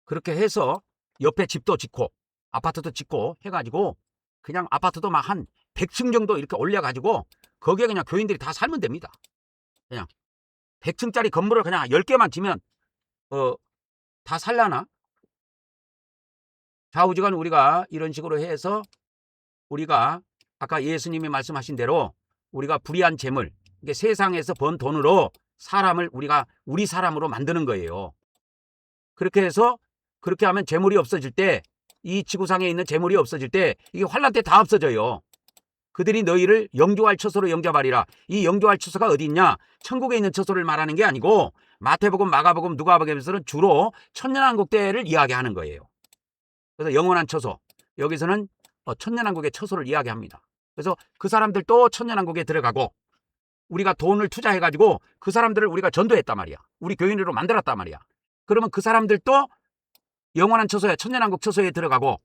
그렇게 해서 옆에 집도 짓고 아파트도 짓고 해가지고 그냥 아파트도 막 한 100층 정도 이렇게 올려가지고 거기에 그냥 교인들이 다 살면 됩니다. 그냥 100층짜리 건물을 그냥 10개만 지면 다 살라나? 좌우지간 우리가 이런 식으로 해서 우리가 아까 예수님이 말씀하신 대로 우리가 불의한 재물, 세상에서 번 돈으로 사람을 우리가 우리 사람으로 만드는 거예요. 그렇게 해서 그렇게 하면 재물이 없어질 때 이 지구상에 있는 재물이 없어질 때 이게 환란 때 다 없어져요. 그들이 너희를 영조할 처소로 영접하리라. 이 영조할 처소가 어디 있냐? 천국에 있는 처소를 말하는 게 아니고 마태복음, 마가복음, 누가복음에서는 주로 천년왕국때를 이야기하는 거예요. 그래서 영원한 처소, 여기서는 천년왕국의 처소를 이야기합니다. 그래서 그 사람들도 천년왕국에 들어가고 우리가 돈을 투자해가지고 그 사람들을 우리가 전도했단 말이야. 우리 교인으로 만들었단 말이야. 그러면 그 사람들도 영원한 처소에 천년왕국 처소에 들어가고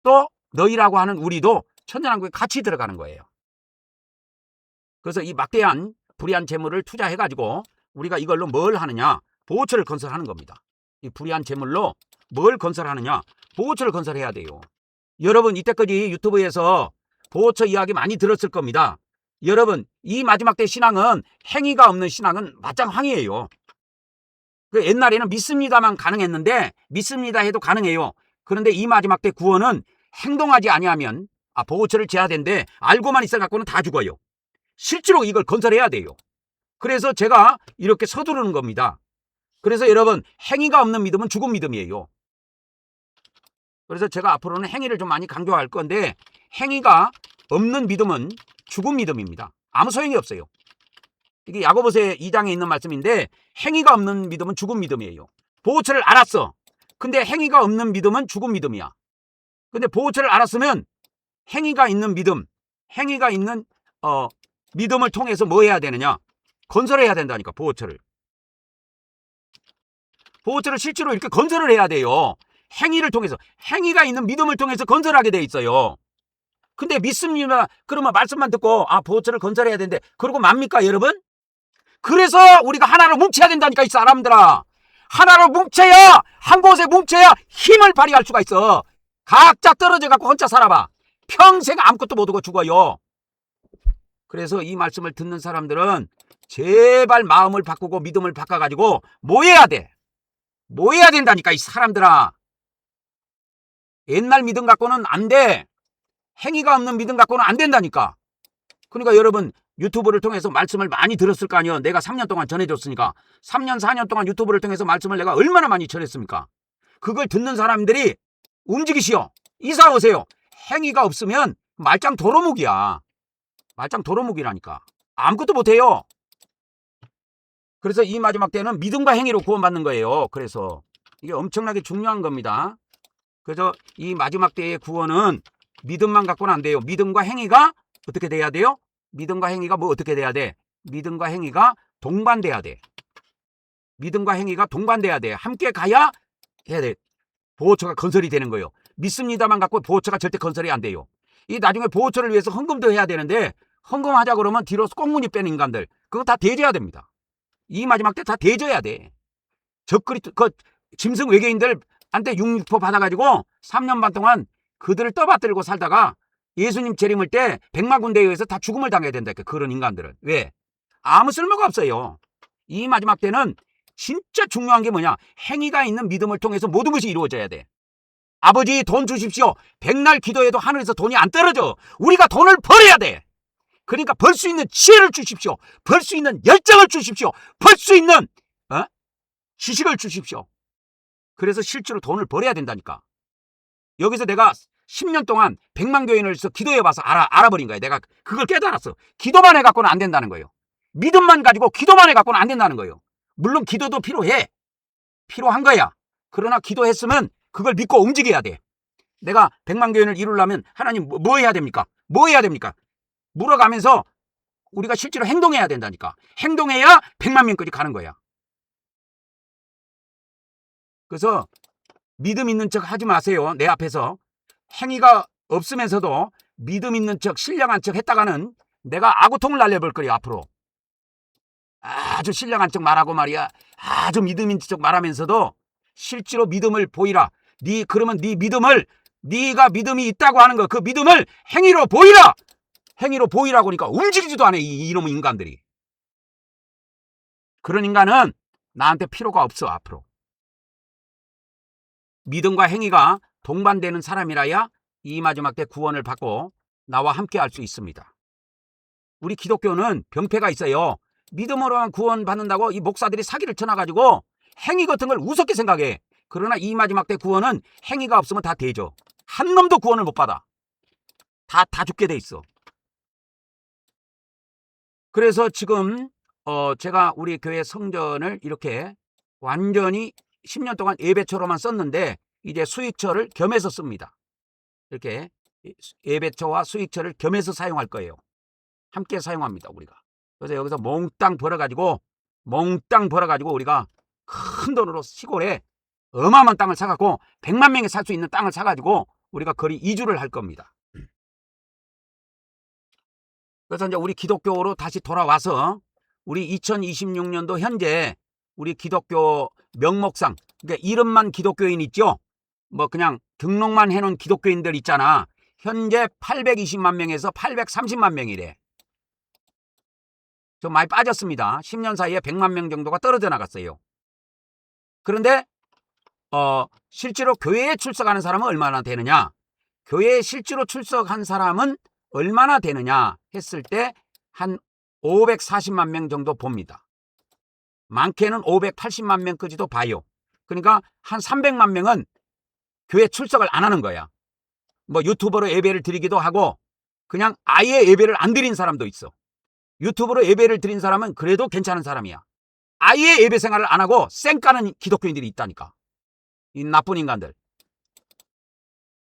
또 너희라고 하는 우리도 천년왕국에 같이 들어가는 거예요. 그래서 이 막대한 불의한 재물을 투자해가지고 우리가 이걸로 뭘 하느냐? 보호처를 건설하는 겁니다. 이 불이한 재물로 뭘 건설하느냐? 보호처를 건설해야 돼요. 여러분 이때까지 유튜브에서 보호처 이야기 많이 들었을 겁니다. 여러분 이 마지막 때 신앙은 행위가 없는 신앙은 마땅항이에요. 그 옛날에는 믿습니다만 가능했는데 믿습니다 해도 가능해요. 그런데 이 마지막 때 구원은 행동하지 아니하면 보호처를 재야 되는데 알고만 있어 갖고는 다 죽어요. 실제로 이걸 건설해야 돼요. 그래서 제가 이렇게 서두르는 겁니다. 그래서 여러분 행위가 없는 믿음은 죽은 믿음이에요. 그래서 제가 앞으로는 행위를 좀 많이 강조할 건데 행위가 없는 믿음은 죽은 믿음입니다. 아무 소용이 없어요. 이게 야고보서 2장에 있는 말씀인데 행위가 없는 믿음은 죽은 믿음이에요. 보호처를 알았어. 근데 행위가 없는 믿음은 죽은 믿음이야. 근데 보호처를 알았으면 행위가 있는 믿음, 행위가 있는 믿음을 통해서 뭐 해야 되느냐? 건설해야 된다니까 보호처를. 보호처를 실제로 이렇게 건설을 해야 돼요. 행위를 통해서. 행위가 있는 믿음을 통해서 건설하게 돼 있어요. 근데 믿습니다. 그러면 말씀만 듣고 보호처를 건설해야 되는데 그러고 맙니까 여러분? 그래서 우리가 하나로 뭉쳐야 된다니까 이 사람들아. 하나로 뭉쳐야 한 곳에 뭉쳐야 힘을 발휘할 수가 있어. 각자 떨어져 갖고 혼자 살아봐. 평생 아무것도 못하고 죽어요. 그래서 이 말씀을 듣는 사람들은 제발 마음을 바꾸고 믿음을 바꿔가지고 뭐 해야 돼? 뭐 해야 된다니까 이 사람들아. 옛날 믿음 갖고는 안 돼. 행위가 없는 믿음 갖고는 안 된다니까. 그러니까 여러분 유튜브를 통해서 말씀을 많이 들었을 거 아니에요. 내가 3년 동안 전해줬으니까. 3년 4년 동안 유튜브를 통해서 말씀을 내가 얼마나 많이 전했습니까? 그걸 듣는 사람들이 움직이시오. 이사 오세요. 행위가 없으면 말짱 도루묵이야. 말짱 도루묵이라니까. 아무것도 못해요. 그래서 이 마지막 때는 믿음과 행위로 구원받는 거예요. 그래서 이게 엄청나게 중요한 겁니다. 그래서 이 마지막 때의 구원은 믿음만 갖고는 안 돼요. 믿음과 행위가 어떻게 돼야 돼요? 믿음과 행위가 뭐 어떻게 돼야 돼? 믿음과 행위가 동반돼야 돼. 믿음과 행위가 동반돼야 돼. 함께 가야 해야 돼. 보호처가 건설이 되는 거예요. 믿습니다만 갖고 보호처가 절대 건설이 안 돼요. 이 나중에 보호처를 위해서 헌금도 해야 되는데 헌금하자 그러면 뒤로 꽁무니 빼는 인간들 그거 다 대줘야 됩니다. 이 마지막 때 다 대줘야 돼. 적그리 그 짐승 외계인들한테 6% 받아가지고 3년 반 동안 그들을 떠받들고 살다가 예수님 재림을 때 백마군대에 의해서 다 죽음을 당해야 된다. 그런 인간들은. 왜? 아무 쓸모가 없어요. 이 마지막 때는 진짜 중요한 게 뭐냐? 행위가 있는 믿음을 통해서 모든 것이 이루어져야 돼. 아버지 돈 주십시오. 백날 기도해도 하늘에서 돈이 안 떨어져. 우리가 돈을 벌어야 돼. 그러니까 벌 수 있는 지혜를 주십시오. 벌 수 있는 열정을 주십시오. 벌 수 있는 지식을 주십시오. 그래서 실제로 돈을 벌어야 된다니까. 여기서 내가 10년 동안 100만 교인을 기도해봐서 알아버린 거예요. 내가 그걸 깨달았어. 기도만 해갖고는 안 된다는 거예요. 믿음만 가지고 기도만 해갖고는 안 된다는 거예요. 물론 기도도 필요해. 필요한 거야. 그러나 기도했으면 그걸 믿고 움직여야 돼. 내가 100만 교인을 이루려면 하나님 뭐 해야 됩니까? 뭐 해야 됩니까? 물어가면서 우리가 실제로 행동해야 된다니까. 행동해야 100만 명까지 가는 거야. 그래서 믿음 있는 척 하지 마세요. 내 앞에서. 행위가 없으면서도 믿음 있는 척 신령한 척 했다가는 내가 아구통을 날려볼 거예요. 앞으로. 아주 신령한 척 말하고 말이야. 아주 믿음 있는 척 말하면서도 실제로 믿음을 보이라. 그러면 네 믿음을 네가 믿음이 있다고 하는 거 그 믿음을 행위로 보이라. 행위로 보이라고 하니까 움직이지도 않아. 이놈의 인간들이. 그런 인간은 나한테 필요가 없어. 앞으로. 믿음과 행위가 동반되는 사람이라야 이 마지막 때 구원을 받고 나와 함께 할 수 있습니다. 우리 기독교는 병폐가 있어요. 믿음으로만 구원 받는다고 이 목사들이 사기를 쳐놔가지고 행위 같은 걸 우습게 생각해. 그러나 이 마지막 때 구원은 행위가 없으면 다 되죠. 한 놈도 구원을 못 받아. 다 죽게 돼 있어. 그래서 지금 제가 우리 교회 성전을 이렇게 완전히 10년 동안 예배처로만 썼는데 이제 수익처를 겸해서 씁니다. 이렇게 예배처와 수익처를 겸해서 사용할 거예요. 함께 사용합니다. 우리가. 그래서 여기서 몽땅 벌어가지고 우리가 큰 돈으로 시골에 어마어마한 땅을 사갖고 100만 명이 살 수 있는 땅을 사가지고 우리가 거리 이주를 할 겁니다. 그래서 이제 우리 기독교로 다시 돌아와서 우리 2026년도 현재 우리 기독교 명목상, 그러니까 이름만 기독교인 있죠? 뭐 그냥 등록만 해놓은 기독교인들 있잖아. 현재 820만 명에서 830만 명이래. 좀 많이 빠졌습니다. 10년 사이에 100만 명 정도가 떨어져 나갔어요. 그런데 실제로 교회에 출석하는 사람은 얼마나 되느냐? 교회에 실제로 출석한 사람은 얼마나 되느냐 했을 때 한 540만 명 정도 봅니다. 많게는 580만 명까지도 봐요. 그러니까 한 300만 명은 교회 출석을 안 하는 거야. 뭐 유튜버로 예배를 드리기도 하고 그냥 아예 예배를 안 드린 사람도 있어. 유튜브로 예배를 드린 사람은 그래도 괜찮은 사람이야. 아예 예배 생활을 안 하고 쌩까는 기독교인들이 있다니까. 이 나쁜 인간들.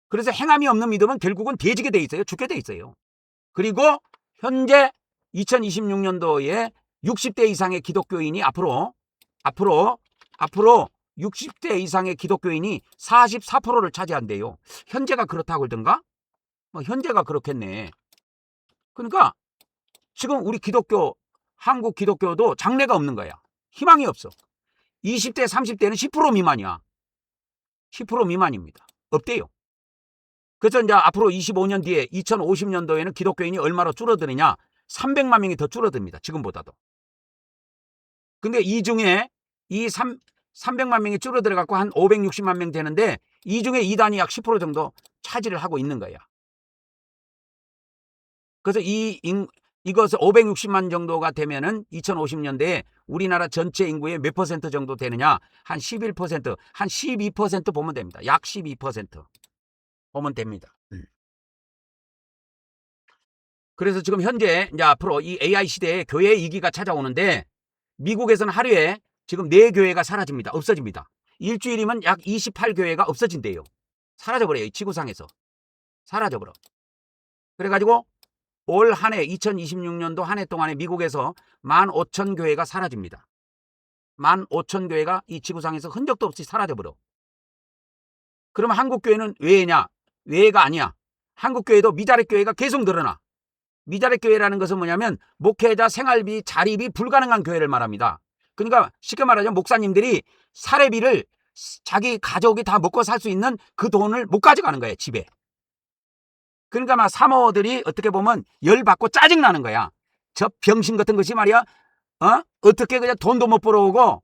그래서 행함이 없는 믿음은 결국은 돼지게 돼 있어요. 죽게 돼 있어요. 그리고 현재 2026년도에 60대 이상의 기독교인이 앞으로 60대 이상의 기독교인이 44%를 차지한대요. 현재가 그렇다고 그러던가? 현재가 그렇겠네. 그러니까 지금 우리 기독교, 한국 기독교도 장래가 없는 거야. 희망이 없어. 20대, 30대는 10% 미만이야. 10% 미만입니다. 없대요. 그래서 이제 앞으로 25년 뒤에 2050년도에는 기독교인이 얼마로 줄어드느냐? 300만 명이 더 줄어듭니다. 지금보다도. 근데 이 중에 300만 명이 줄어들어 갖고 한 560만 명 되는데 이 중에 이단이 약 10% 정도 차지를 하고 있는 거야. 그래서 이것을 560만 정도가 되면은 2050년대에 우리나라 전체 인구의 몇 퍼센트 정도 되느냐? 한 11%, 한 12% 보면 됩니다. 약 12% 보면 됩니다. 그래서 지금 현재 이제 앞으로 이 AI 시대에 교회 위기가 찾아오는데 미국에서는 하루에 지금 4교회가 사라집니다. 없어집니다. 일주일이면 약 28교회가 없어진대요. 사라져버려요. 이 지구상에서. 사라져버려. 그래가지고 올 한 해 2026년도 한 해 동안에 미국에서 15,000교회가 사라집니다. 15,000교회가 이 지구상에서 흔적도 없이 사라져버려. 그러면 한국교회는 왜냐? 왜가 아니야. 한국교회도 미자립교회가 계속 늘어나. 미자립교회라는 것은 뭐냐면 목회자 생활비, 자립이 불가능한 교회를 말합니다. 그러니까 쉽게 말하자면 목사님들이 사례비를 자기 가족이 다 먹고 살 수 있는 그 돈을 못 가져가는 거예요. 집에. 그러니까 막 사모들이 어떻게 보면 열받고 짜증나는 거야. 저 병신 같은 것이 말이야. 어떻게 그냥 돈도 못 벌어오고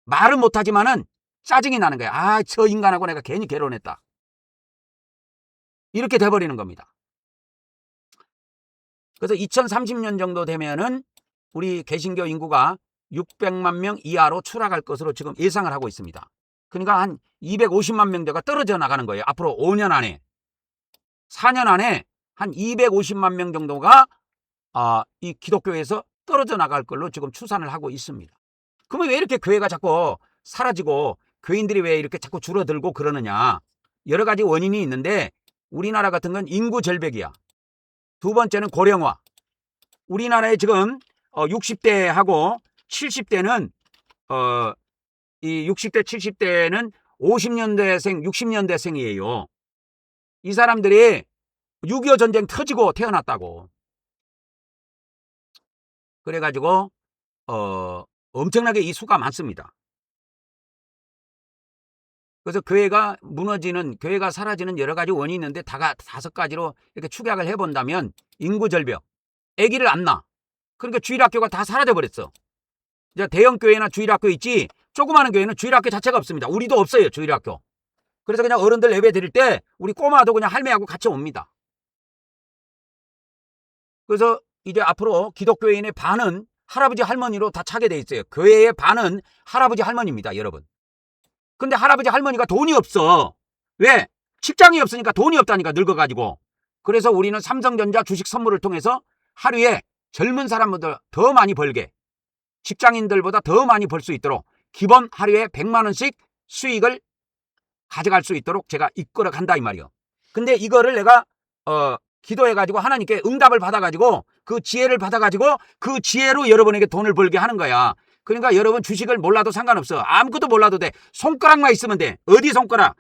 말은 못하지만은 짜증이 나는 거야. 아, 저 인간하고 내가 괜히 결혼했다. 이렇게 돼버리는 겁니다. 그래서 2030년 정도 되면은 우리 개신교 인구가 600만 명 이하로 추락할 것으로 지금 예상을 하고 있습니다. 그러니까 한 250만 명대가 떨어져 나가는 거예요. 앞으로 5년 안에. 4년 안에 한 250만 명 정도가 이 기독교에서 떨어져 나갈 걸로 지금 추산을 하고 있습니다. 그러면 왜 이렇게 교회가 자꾸 사라지고 교인들이 왜 이렇게 자꾸 줄어들고 그러느냐? 여러 가지 원인이 있는데 우리나라 같은 건 인구 절벽이야. 두 번째는 고령화. 우리나라에 지금 60대하고 70대는 이 60대 70대는 50년대생 60년대생이에요. 이 사람들이 6.25 전쟁 터지고 태어났다고. 그래가지고 엄청나게 이 수가 많습니다. 그래서 교회가 무너지는, 교회가 사라지는 여러 가지 원인이 있는데 5가지로 이렇게 축약을 해본다면 인구 절벽, 아기를 안 낳아. 그러니까 주일학교가 다 사라져버렸어. 이제 대형 교회나 주일학교 있지 조그마한 교회는 주일학교 자체가 없습니다. 우리도 없어요. 주일학교. 그래서 그냥 어른들 예배 드릴 때 우리 꼬마도 그냥 할매하고 같이 옵니다. 그래서 이제 앞으로 기독교인의 반은 할아버지 할머니로 다 차게 돼 있어요. 교회의 반은 할아버지 할머니입니다. 여러분. 근데 할아버지 할머니가 돈이 없어. 왜? 직장이 없으니까 돈이 없다니까, 늙어가지고. 그래서 우리는 삼성전자 주식 선물을 통해서 하루에 젊은 사람보다 더 많이 벌게, 직장인들보다 더 많이 벌 수 있도록 기본 하루에 100만 원씩 수익을 가져갈 수 있도록 제가 이끌어 간다 이 말이요. 근데 이거를 내가 기도해가지고 하나님께 응답을 받아가지고 그 지혜를 받아가지고 그 지혜로 여러분에게 돈을 벌게 하는 거야. 그러니까 여러분 주식을 몰라도 상관없어. 아무것도 몰라도 돼. 손가락만 있으면 돼. 어디 손가락?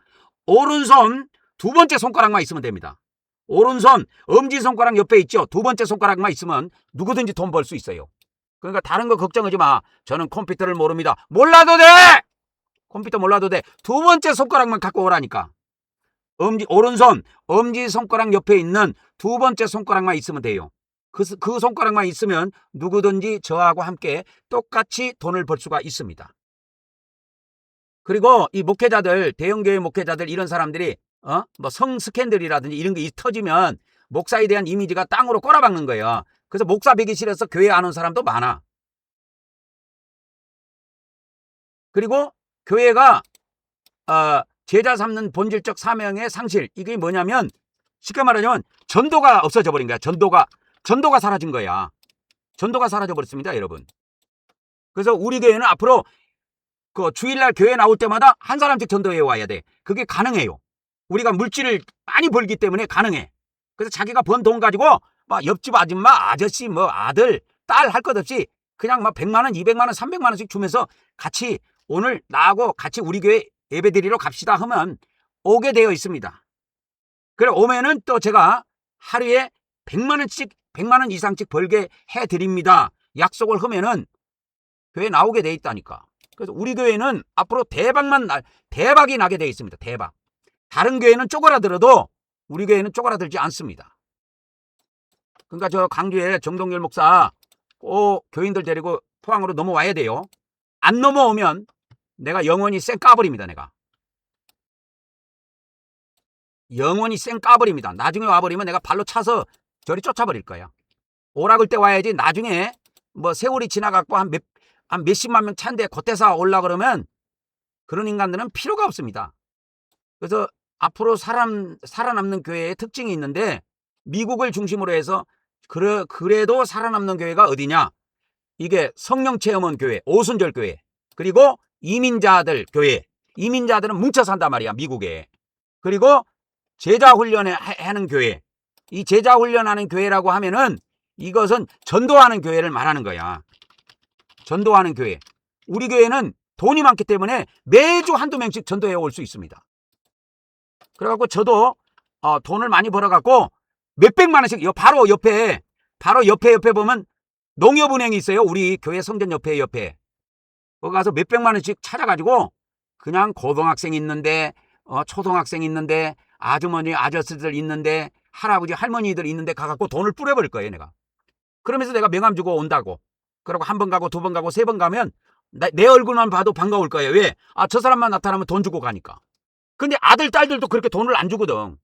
오른손 두 번째 손가락만 있으면 됩니다. 오른손 엄지손가락 옆에 있죠. 두 번째 손가락만 있으면 누구든지 돈 벌 수 있어요. 그러니까 다른 거 걱정하지 마. 저는 컴퓨터를 모릅니다. 몰라도 돼. 컴퓨터 몰라도 돼. 두 번째 손가락만 갖고 오라니까. 오른손 엄지손가락 옆에 있는 두 번째 손가락만 있으면 돼요. 그 손가락만 있으면 누구든지 저하고 함께 똑같이 돈을 벌 수가 있습니다. 그리고 이 목회자들, 대형교회 목회자들 이런 사람들이 뭐 성 스캔들이라든지 이런 게 터지면 목사에 대한 이미지가 땅으로 꼬라박는 거예요. 그래서 목사 뵈기 싫어서 교회 안 온 사람도 많아. 그리고 교회가 제자 삼는 본질적 사명의 상실, 이게 뭐냐면 쉽게 말하자면 전도가 없어져 버린 거야. 전도가 사라진 거야. 전도가 사라져 버렸습니다, 여러분. 그래서 우리 교회는 앞으로 그 주일날 교회 나올 때마다 한 사람씩 전도해 와야 돼. 그게 가능해요. 우리가 물질을 많이 벌기 때문에 가능해. 그래서 자기가 번 돈 가지고 막 옆집 아줌마, 아저씨, 뭐 아들, 딸 할 것 없이 그냥 막 100만 원, 200만 원, 300만 원씩 주면서 같이 오늘 나하고 같이 우리 교회 예배드리러 갑시다 하면 오게 되어 있습니다. 그래 오면은 또 제가 하루에 100만 원 이상씩 벌게 해드립니다. 약속을 하면은 교회 나오게 돼 있다니까. 그래서 우리 교회는 앞으로 대박이 나게 돼 있습니다. 대박. 다른 교회는 쪼그라들어도 우리 교회는 쪼그라들지 않습니다. 그러니까 저 강주에 정동열 목사 꼭 교인들 데리고 포항으로 넘어와야 돼요. 안 넘어오면 내가 영원히 쌩 까버립니다. 내가 영원히 쌩 까버립니다. 나중에 와버리면 내가 발로 차서 저리 쫓아버릴 거야. 오라 그럴 때 와야지. 나중에 뭐 세월이 지나갖고 한 몇십만 명 차인데 겉에서 올라 그러면 그런 인간들은 필요가 없습니다. 그래서 앞으로 살아남는 교회의 특징이 있는데 미국을 중심으로 해서 그래도 살아남는 교회가 어디냐? 이게 성령 체험원 교회, 오순절 교회, 그리고 이민자들 교회. 이민자들은 뭉쳐 산단 말이야, 미국에. 그리고 제자 훈련하는 교회. 이 제자 훈련하는 교회라고 하면은 이것은 전도하는 교회를 말하는 거야. 전도하는 교회. 우리 교회는 돈이 많기 때문에 매주 한두 명씩 전도해 올 수 있습니다. 그래갖고 저도 돈을 많이 벌어갖고 몇백만 원씩 바로 옆에 보면 농협은행이 있어요. 우리 교회 성전 옆에. 거기 가서 몇백만 원씩 찾아가지고 그냥 고등학생 있는데 초등학생 있는데 아주머니 아저씨들 있는데 할아버지 할머니들 있는데 가갖고 돈을 뿌려버릴 거예요. 내가. 그러면서 내가 명함 주고 온다고. 그리고 한 번 가고 두 번 가고 세 번 가면 내 얼굴만 봐도 반가울 거예요. 왜? 저 사람만 나타나면 돈 주고 가니까. 근데 아들 딸들도 그렇게 돈을 안 주거든.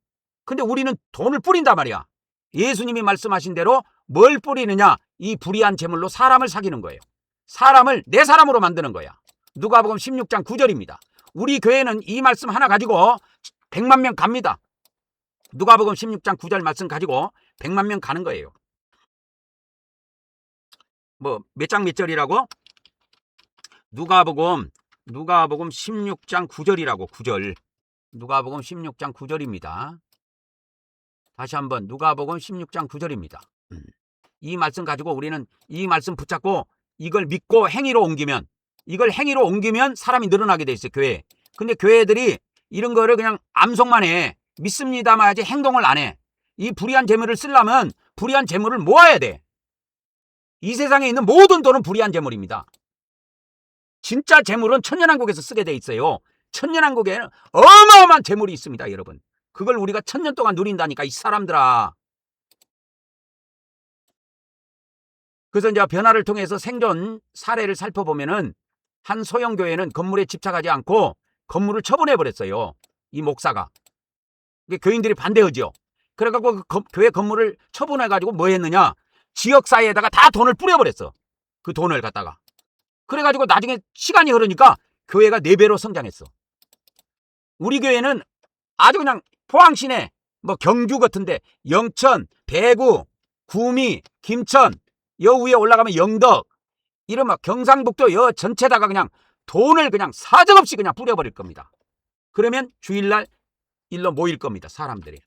근데 우리는 돈을 뿌린단 말이야. 예수님이 말씀하신 대로 뭘 뿌리느냐? 이 불의한 재물로 사람을 사귀는 거예요. 사람을 내 사람으로 만드는 거야. 누가복음 16장 9절입니다. 우리 교회는 이 말씀 하나 가지고 100만 명 갑니다. 누가복음 16장 9절 말씀 가지고 100만 명 가는 거예요. 뭐 몇 장 몇 절이라고? 누가복음 16장 9절이라고. 9절. 누가복음 16장 9절입니다. 다시 한번 누가복음 16장 9절입니다. 이 말씀 가지고 우리는 이 말씀 붙잡고 이걸 믿고 행위로 옮기면, 이걸 행위로 옮기면 사람이 늘어나게 돼 있어요. 교회. 근데 교회들이 이런 거를 그냥 암송만 해. 믿습니다만 하지 행동을 안 해. 이 불의한 재물을 쓰려면 불의한 재물을 모아야 돼. 이 세상에 있는 모든 돈은 불의한 재물입니다. 진짜 재물은 천년왕국에서 쓰게 돼 있어요. 천년왕국에는 어마어마한 재물이 있습니다, 여러분. 그걸 우리가 1000년 동안 누린다니까, 이 사람들아. 그래서 이제 변화를 통해서 생존 사례를 살펴보면은 한 소형교회는 건물에 집착하지 않고 건물을 처분해버렸어요. 이 목사가. 교인들이 반대하죠. 그래갖고 교회 건물을 처분해가지고 뭐 했느냐? 지역사회에다가 다 돈을 뿌려버렸어. 그 돈을 갖다가. 그래가지고 나중에 시간이 흐르니까 교회가 4배로 성장했어. 우리 교회는 아주 그냥 포항 시내, 뭐 경주 같은데, 영천, 대구, 구미, 김천, 여 위에 올라가면 영덕, 이런 막 경상북도 여 전체다가 그냥 돈을 그냥 사정없이 그냥 뿌려버릴 겁니다. 그러면 주일날 일로 모일 겁니다, 사람들이.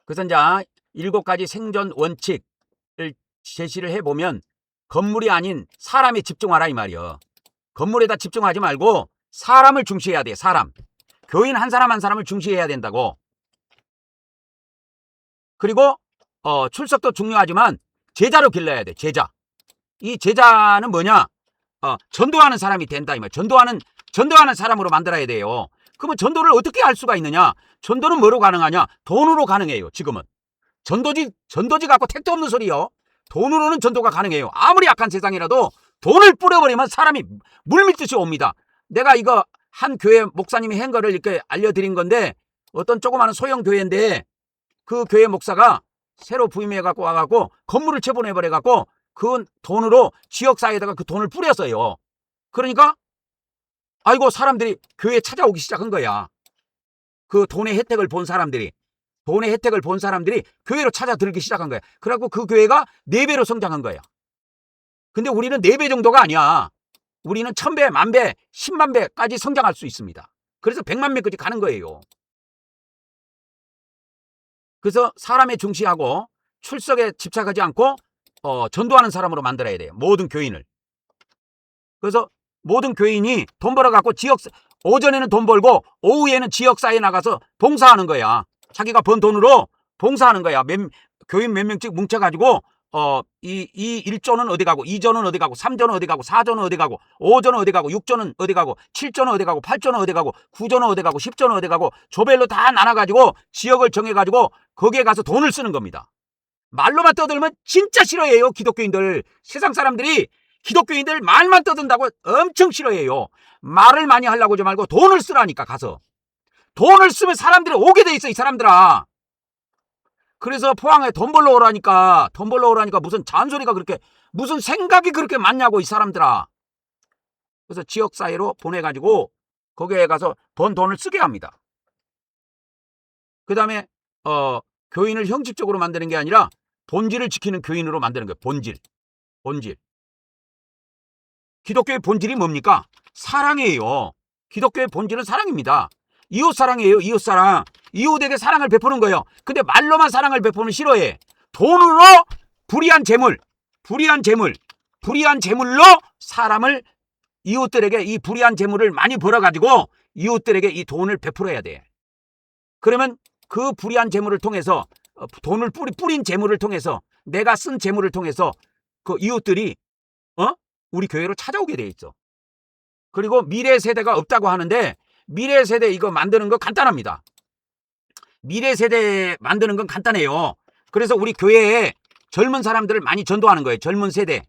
그래서 이제 7가지 생존 원칙을 제시를 해보면 건물이 아닌 사람에 집중하라 이 말이요. 건물에다 집중하지 말고 사람을 중시해야 돼. 사람. 교인 한 사람 한 사람을 중시해야 된다고. 그리고 출석도 중요하지만 제자로 길러야 돼. 제자. 이 제자는 뭐냐? 전도하는 사람이 된다 이 말. 전도하는 사람으로 만들어야 돼요. 그러면 전도를 어떻게 할 수가 있느냐? 전도는 뭐로 가능하냐? 돈으로 가능해요. 지금은 전도지 갖고 택도 없는 소리요. 돈으로는 전도가 가능해요. 아무리 약한 세상이라도 돈을 뿌려버리면 사람이 물밀듯이 옵니다. 내가 이거 한 교회 목사님이 한 거를 이렇게 알려드린 건데, 어떤 조그마한 소형 교회인데 그 교회 목사가 새로 부임해갖고 와갖고 건물을 처분해버려갖고 그 돈으로 지역사회에다가 그 돈을 뿌렸어요. 그러니까 아이고 사람들이 교회에 찾아오기 시작한 거야. 그 돈의 혜택을 본 사람들이 교회로 찾아들기 시작한 거야. 그래갖고 그 교회가 4배로 성장한 거야. 근데 우리는 4배 정도가 아니야. 우리는 1000배, 10,000배, 10만 배까지 성장할 수 있습니다. 그래서 100만 배까지 가는 거예요. 그래서 사람에 중시하고 출석에 집착하지 않고 전도하는 사람으로 만들어야 돼요. 모든 교인을. 그래서 모든 교인이 돈 벌어갖고 오전에는 돈 벌고 오후에는 지역사회에 나가서 봉사하는 거야. 자기가 번 돈으로 봉사하는 거야. 교인 몇 명씩 뭉쳐가지고 이 1조는 어디 가고, 2조는 어디 가고, 3조는 어디 가고, 4조는 어디 가고, 5조는 어디 가고, 6조는 어디 가고, 7조는 어디 가고, 8조는 어디 가고, 9조는 어디 가고, 10조는 어디 가고, 조별로 다 나눠가지고 지역을 정해가지고 거기에 가서 돈을 쓰는 겁니다. 말로만 떠들면 진짜 싫어해요. 기독교인들. 세상 사람들이 기독교인들 말만 떠든다고 엄청 싫어해요. 말을 많이 하려고 하지 말고 돈을 쓰라니까. 가서 돈을 쓰면 사람들이 오게 돼 있어. 이 사람들아. 그래서 포항에 돈 벌러 오라니까 무슨 잔소리가 그렇게, 무슨 생각이 그렇게 많냐고 이 사람들아. 그래서 지역사회로 보내가지고 거기에 가서 번 돈을 쓰게 합니다. 그 다음에 교인을 형식적으로 만드는 게 아니라 본질을 지키는 교인으로 만드는 거예요. 본질. 기독교의 본질이 뭡니까? 사랑이에요. 기독교의 본질은 사랑입니다. 이웃사랑이에요. 이웃에게 사랑을 베푸는 거예요. 근데 말로만 사랑을 베푸면 싫어해. 돈으로 불의한 재물로 사람을, 이웃들에게 이 불의한 재물을 많이 벌어가지고 이웃들에게 이 돈을 베풀어야 돼. 그러면 그 불의한 재물을 통해서, 돈을 뿌린 재물을 통해서, 내가 쓴 재물을 통해서 그 이웃들이 우리 교회로 찾아오게 돼 있어. 그리고 미래 세대가 없다고 하는데, 미래 세대 이거 만드는 거 간단합니다. 미래 세대 만드는 건 간단해요. 그래서 우리 교회에 젊은 사람들을 많이 전도하는 거예요. 젊은 세대.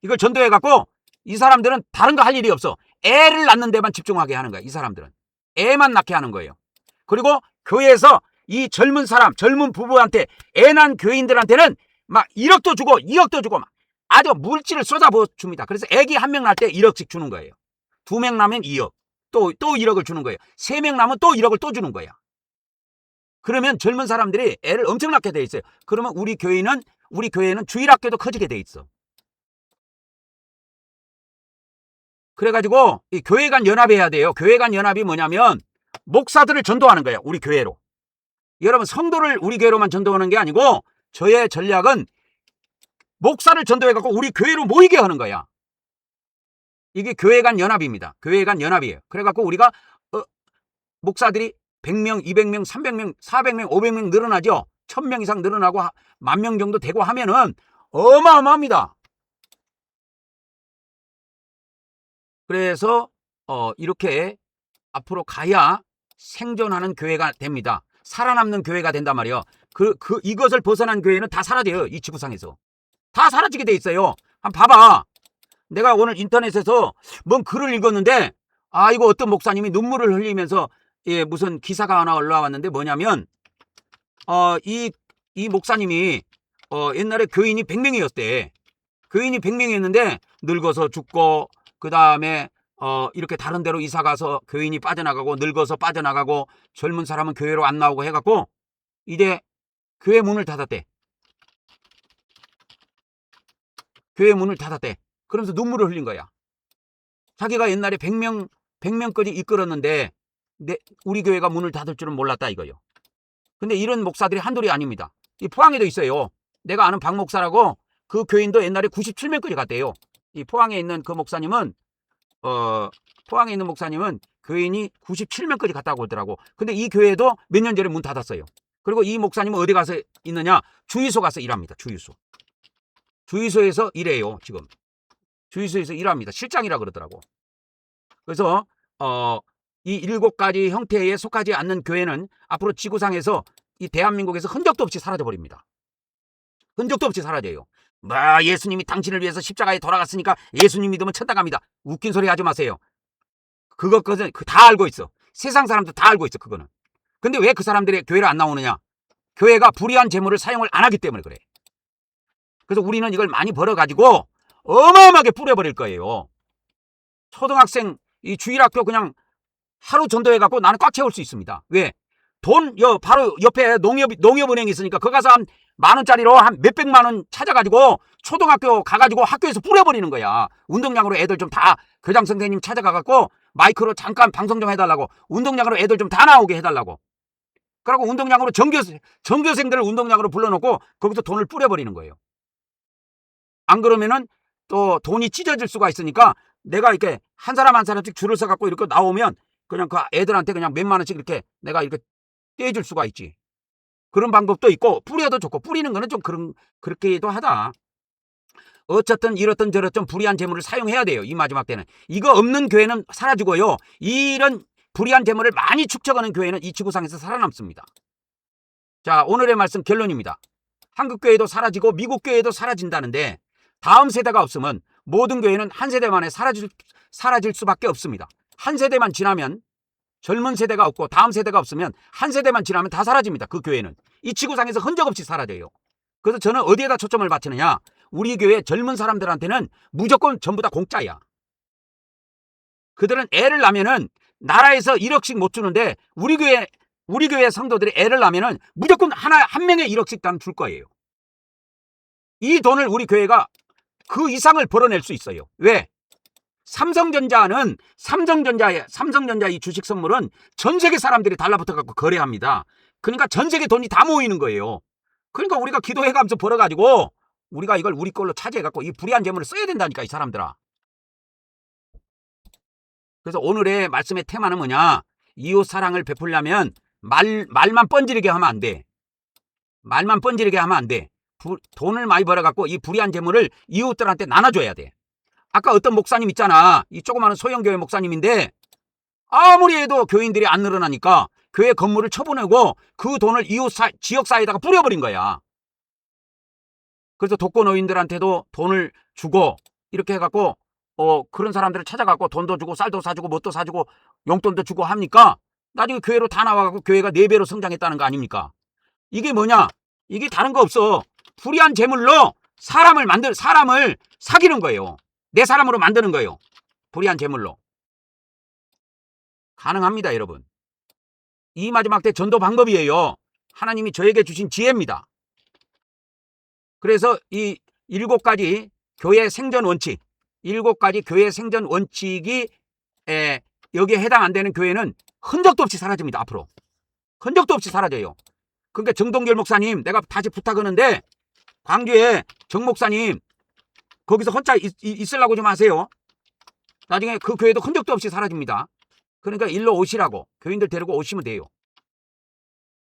이걸 전도해갖고 이 사람들은 다른 거 할 일이 없어. 애를 낳는 데만 집중하게 하는 거야. 이 사람들은 애만 낳게 하는 거예요. 그리고 교회에서 이 젊은 부부한테, 애 낳은 교인들한테는 막 1억도 주고 2억도 주고 막 아주 물질을 쏟아부어 줍니다. 그래서 애기 1명 낳을 때 1억씩 주는 거예요. 2명 낳으면 2억, 또 1억을 주는 거예요. 3명 낳으면 또 1억을 또 주는 거야. 그러면 젊은 사람들이 애를 엄청 낳게 돼 있어요. 그러면 우리 교회는 주일학교도 커지게 돼 있어. 그래가지고 이 교회 간 연합해야 돼요. 교회 간 연합이 뭐냐면 목사들을 전도하는 거예요. 우리 교회로. 여러분, 성도를 우리 교회로만 전도하는 게 아니고 저의 전략은 목사를 전도해갖고 우리 교회로 모이게 하는 거야. 이게 교회 간 연합입니다. 교회 간 연합이에요. 그래갖고 우리가 목사들이 100명, 200명, 300명, 400명, 500명 늘어나죠. 1000명 이상 늘어나고 10,000명 정도 되고 하면은 어마어마합니다. 그래서 이렇게 앞으로 가야 생존하는 교회가 됩니다. 살아남는 교회가 된단 말이에요. 이것을 벗어난 교회는 다 사라져요. 이 지구상에서. 다 사라지게 돼 있어요. 한번 봐봐. 내가 오늘 인터넷에서 뭔 글을 읽었는데, 이거 어떤 목사님이 눈물을 흘리면서 무슨 기사가 하나 올라왔는데, 뭐냐면 이 목사님이 옛날에 교인이 100명이었대. 교인이 100명이었는데 늙어서 죽고, 그 다음에 이렇게 다른 데로 이사 가서 교인이 빠져나가고, 늙어서 빠져나가고, 젊은 사람은 교회로 안 나오고 해갖고 이제 교회 문을 닫았대. 그러면서 눈물을 흘린 거야. 자기가 옛날에 100명까지 이끌었는데 우리 교회가 문을 닫을 줄은 몰랐다 이거요. 근데 이런 목사들이 한둘이 아닙니다. 이 포항에도 있어요. 내가 아는 박 목사라고, 그 교인도 옛날에 97명까지 갔대요. 이 포항에 있는 그 목사님은 교인이 97명까지 갔다고 하더라고. 근데 이 교회도 몇 년 전에 문 닫았어요. 그리고 이 목사님은 어디 가서 있느냐? 주유소 가서 일합니다. 주유소에서 일해요. 지금 주유소에서 일합니다. 실장이라 그러더라고. 그래서 이 7가지 형태에 속하지 않는 교회는 앞으로 지구상에서 이 대한민국에서 흔적도 없이 사라져버립니다. 흔적도 없이 사라져요. 뭐 예수님이 당신을 위해서 십자가에 돌아갔으니까 예수님 믿으면 천당 갑니다. 웃긴 소리 하지 마세요. 그것까지 다 알고 있어. 세상 사람도 다 알고 있어. 그거는. 근데 왜 그 사람들이 교회를 안 나오느냐? 교회가 불의한 재물을 사용을 안 하기 때문에 그래. 그래서 우리는 이걸 많이 벌어가지고 어마어마하게 뿌려버릴 거예요. 초등학생 이 주일학교 그냥 하루 전도해갖고 나는 꽉 채울 수 있습니다. 왜? 돈 바로 옆에 농협은행이 있으니까 거기 가서 한 10,000원짜리로 한 몇백만 원 찾아가지고 초등학교 가가지고 학교에서 뿌려버리는 거야. 운동장으로 애들 좀 다 교장 선생님 찾아가갖고 마이크로 잠깐 방송 좀 해달라고, 운동장으로 애들 좀 다 나오게 해달라고. 그러고 운동장으로 전교생들을 운동장으로 불러놓고 거기서 돈을 뿌려버리는 거예요. 안 그러면은 또 돈이 찢어질 수가 있으니까 내가 이렇게 한 사람 한 사람씩 줄을 서갖고 이렇게 나오면 그냥 그 애들한테 그냥 몇만 원씩 이렇게 내가 이렇게 떼줄 수가 있지. 그런 방법도 있고 뿌려도 좋고, 뿌리는 거는 좀 그렇게도 하다. 어쨌든 이렇든 저렇든 불의한 재물을 사용해야 돼요. 이 마지막 때는. 이거 없는 교회는 사라지고요. 이런 불의한 재물을 많이 축적하는 교회는 이 지구상에서 살아남습니다. 자, 오늘의 말씀 결론입니다. 한국 교회도 사라지고 미국 교회도 사라진다는데 다음 세대가 없으면 모든 교회는 한 세대 만에 사라질 수밖에 없습니다. 한 세대만 지나면, 젊은 세대가 없고 다음 세대가 없으면 한 세대만 지나면 다 사라집니다. 그 교회는. 이 지구상에서 흔적 없이 사라져요. 그래서 저는 어디에다 초점을 맞추느냐? 우리 교회 젊은 사람들한테는 무조건 전부 다 공짜야. 그들은 애를 낳으면은 나라에서 1억씩 못 주는데 우리 교회 성도들이 애를 낳으면은 무조건 한 명에 1억씩 단 줄 거예요. 이 돈을 우리 교회가 그 이상을 벌어낼 수 있어요. 왜? 삼성전자의 이 주식 선물은 전 세계 사람들이 달라붙어 갖고 거래합니다. 그러니까 전 세계 돈이 다 모이는 거예요. 그러니까 우리가 기도해가면서 벌어가지고 우리가 이걸 우리 걸로 차지해갖고 이 불의한 재물을 써야 된다니까, 이 사람들아. 그래서 오늘의 말씀의 테마는 뭐냐? 이웃 사랑을 베풀려면 말만 뻔지르게 하면 안 돼. 말만 뻔지르게 하면 안 돼. 돈을 많이 벌어갖고 이 불의한 재물을 이웃들한테 나눠줘야 돼. 아까 어떤 목사님 있잖아. 이 조그마한 소형교회 목사님인데 아무리 해도 교인들이 안 늘어나니까 교회 건물을 쳐보내고 그 돈을 지역사회에다가 뿌려버린 거야. 그래서 독거노인들한테도 돈을 주고 이렇게 해갖고 그런 사람들을 찾아갖고 돈도 주고 쌀도 사주고 뭣도 사주고 용돈도 주고 하니까 나중에 교회로 다 나와갖고 교회가 4배로 성장했다는 거 아닙니까? 이게 뭐냐? 이게 다른 거 없어. 불의한 재물로 사람을 사기는 거예요. 내 사람으로 만드는 거예요. 불의한 재물로. 가능합니다, 여러분. 이 마지막 때 전도 방법이에요. 하나님이 저에게 주신 지혜입니다. 그래서 이 7가지 교회 생존 원칙, 7가지 교회 생존 원칙이 여기에 해당 안 되는 교회는 흔적도 없이 사라집니다. 앞으로. 흔적도 없이 사라져요. 그러니까 정동결 목사님, 내가 다시 부탁하는데 광주에 정 목사님 거기서 혼자 있으려고 좀 하세요. 나중에 그 교회도 흔적도 없이 사라집니다. 그러니까 일로 오시라고 교인들 데리고 오시면 돼요.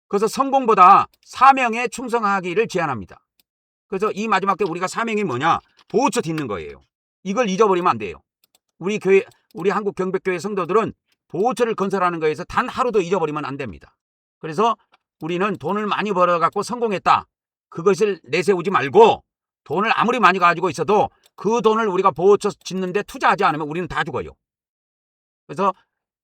그래서 성공보다 사명에 충성하기를 제안합니다. 그래서 이 마지막 때 우리가 사명이 뭐냐? 보호처 딛는 거예요. 이걸 잊어버리면 안 돼요. 우리 한국 경백교회 성도들은 보호처를 건설하는 거에서 단 하루도 잊어버리면 안 됩니다. 그래서 우리는 돈을 많이 벌어갖고 성공했다. 그것을 내세우지 말고 돈을 아무리 많이 가지고 있어도 그 돈을 우리가 보호처 짓는데 투자하지 않으면 우리는 다 죽어요. 그래서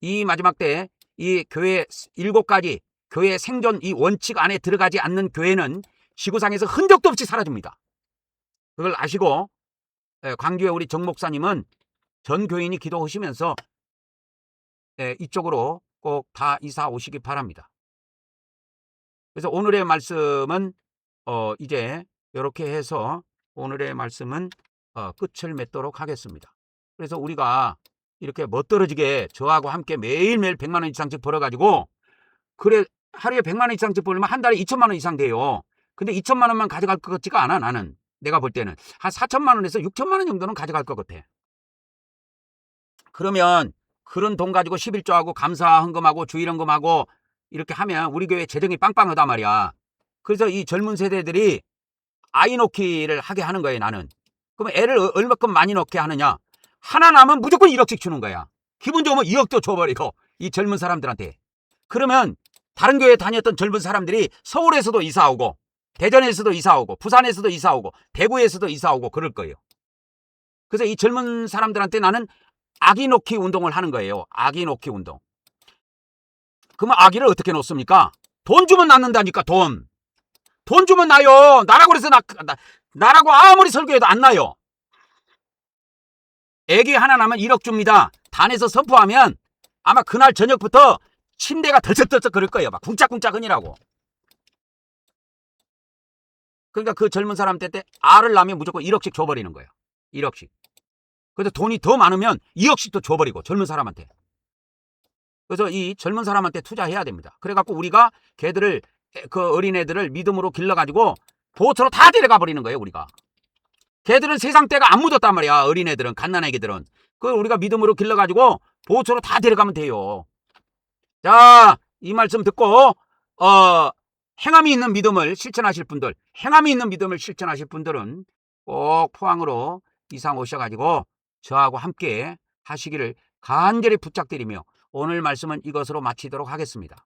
이 마지막 때 이 교회 7가지 교회 생존 이 원칙 안에 들어가지 않는 교회는 지구상에서 흔적도 없이 사라집니다. 그걸 아시고 광주의 우리 정 목사님은 전 교인이 기도하시면서 이쪽으로 꼭 다 이사 오시기 바랍니다. 그래서 오늘의 말씀은 이제 이렇게 해서 오늘의 말씀은 끝을 맺도록 하겠습니다. 그래서 우리가 이렇게 멋들어지게 저하고 함께 매일매일 100만 원 이상씩 벌어가지고 그래 하루에 100만 원 이상씩 벌면 한 달에 2천만 원 이상 돼요. 근데 2천만 원만 가져갈 것 같지가 않아. 나는 내가 볼 때는 한 4천만 원에서 6천만 원 정도는 가져갈 것 같아. 그러면 그런 돈 가지고 11조하고 감사 헌금하고 주일 헌금하고 이렇게 하면 우리 교회 재정이 빵빵하단 말이야. 그래서 이 젊은 세대들이 아이 놓기를 하게 하는 거예요. 나는 그럼 애를 얼마큼 많이 넣게 하느냐? 하나 낳으면 무조건 1억씩 주는 거야. 기분 좋으면 2억도 줘버리고, 이 젊은 사람들한테. 그러면 다른 교회 다녔던 젊은 사람들이 서울에서도 이사 오고, 대전에서도 이사 오고, 부산에서도 이사 오고, 대구에서도 이사 오고 그럴 거예요. 그래서 이 젊은 사람들한테 나는 아기 놓기 운동을 하는 거예요. 아기 놓기 운동. 그러면 아기를 어떻게 놓습니까? 돈 주면 낳는다니까, 돈. 돈 주면 나요. 나라고 그래서 나라고 아무리 설교해도 안 나요. 애기 하나 낳으면 1억 줍니다. 단에서 선포하면 아마 그날 저녁부터 침대가 덜썩덜썩 그럴 거예요. 막 쿵짝쿵짝 흔이라고. 그러니까 그 젊은 사람한테 알을 낳으면 무조건 1억씩 줘버리는 거예요. 1억씩. 그래서 돈이 더 많으면 2억씩도 줘버리고, 젊은 사람한테. 그래서 이 젊은 사람한테 투자해야 됩니다. 그래갖고 우리가 걔들을, 그 어린애들을 믿음으로 길러가지고 보초로 다 데려가 버리는 거예요, 우리가. 걔들은 세상 때가 안 묻었단 말이야, 어린애들은, 갓난아기들은. 그걸 우리가 믿음으로 길러가지고 보초로 다 데려가면 돼요. 자, 이 말씀 듣고, 행함이 있는 믿음을 실천하실 분들, 행함이 있는 믿음을 실천하실 분들은 꼭 포항으로 이상 오셔가지고 저하고 함께 하시기를 간절히 부탁드리며 오늘 말씀은 이것으로 마치도록 하겠습니다.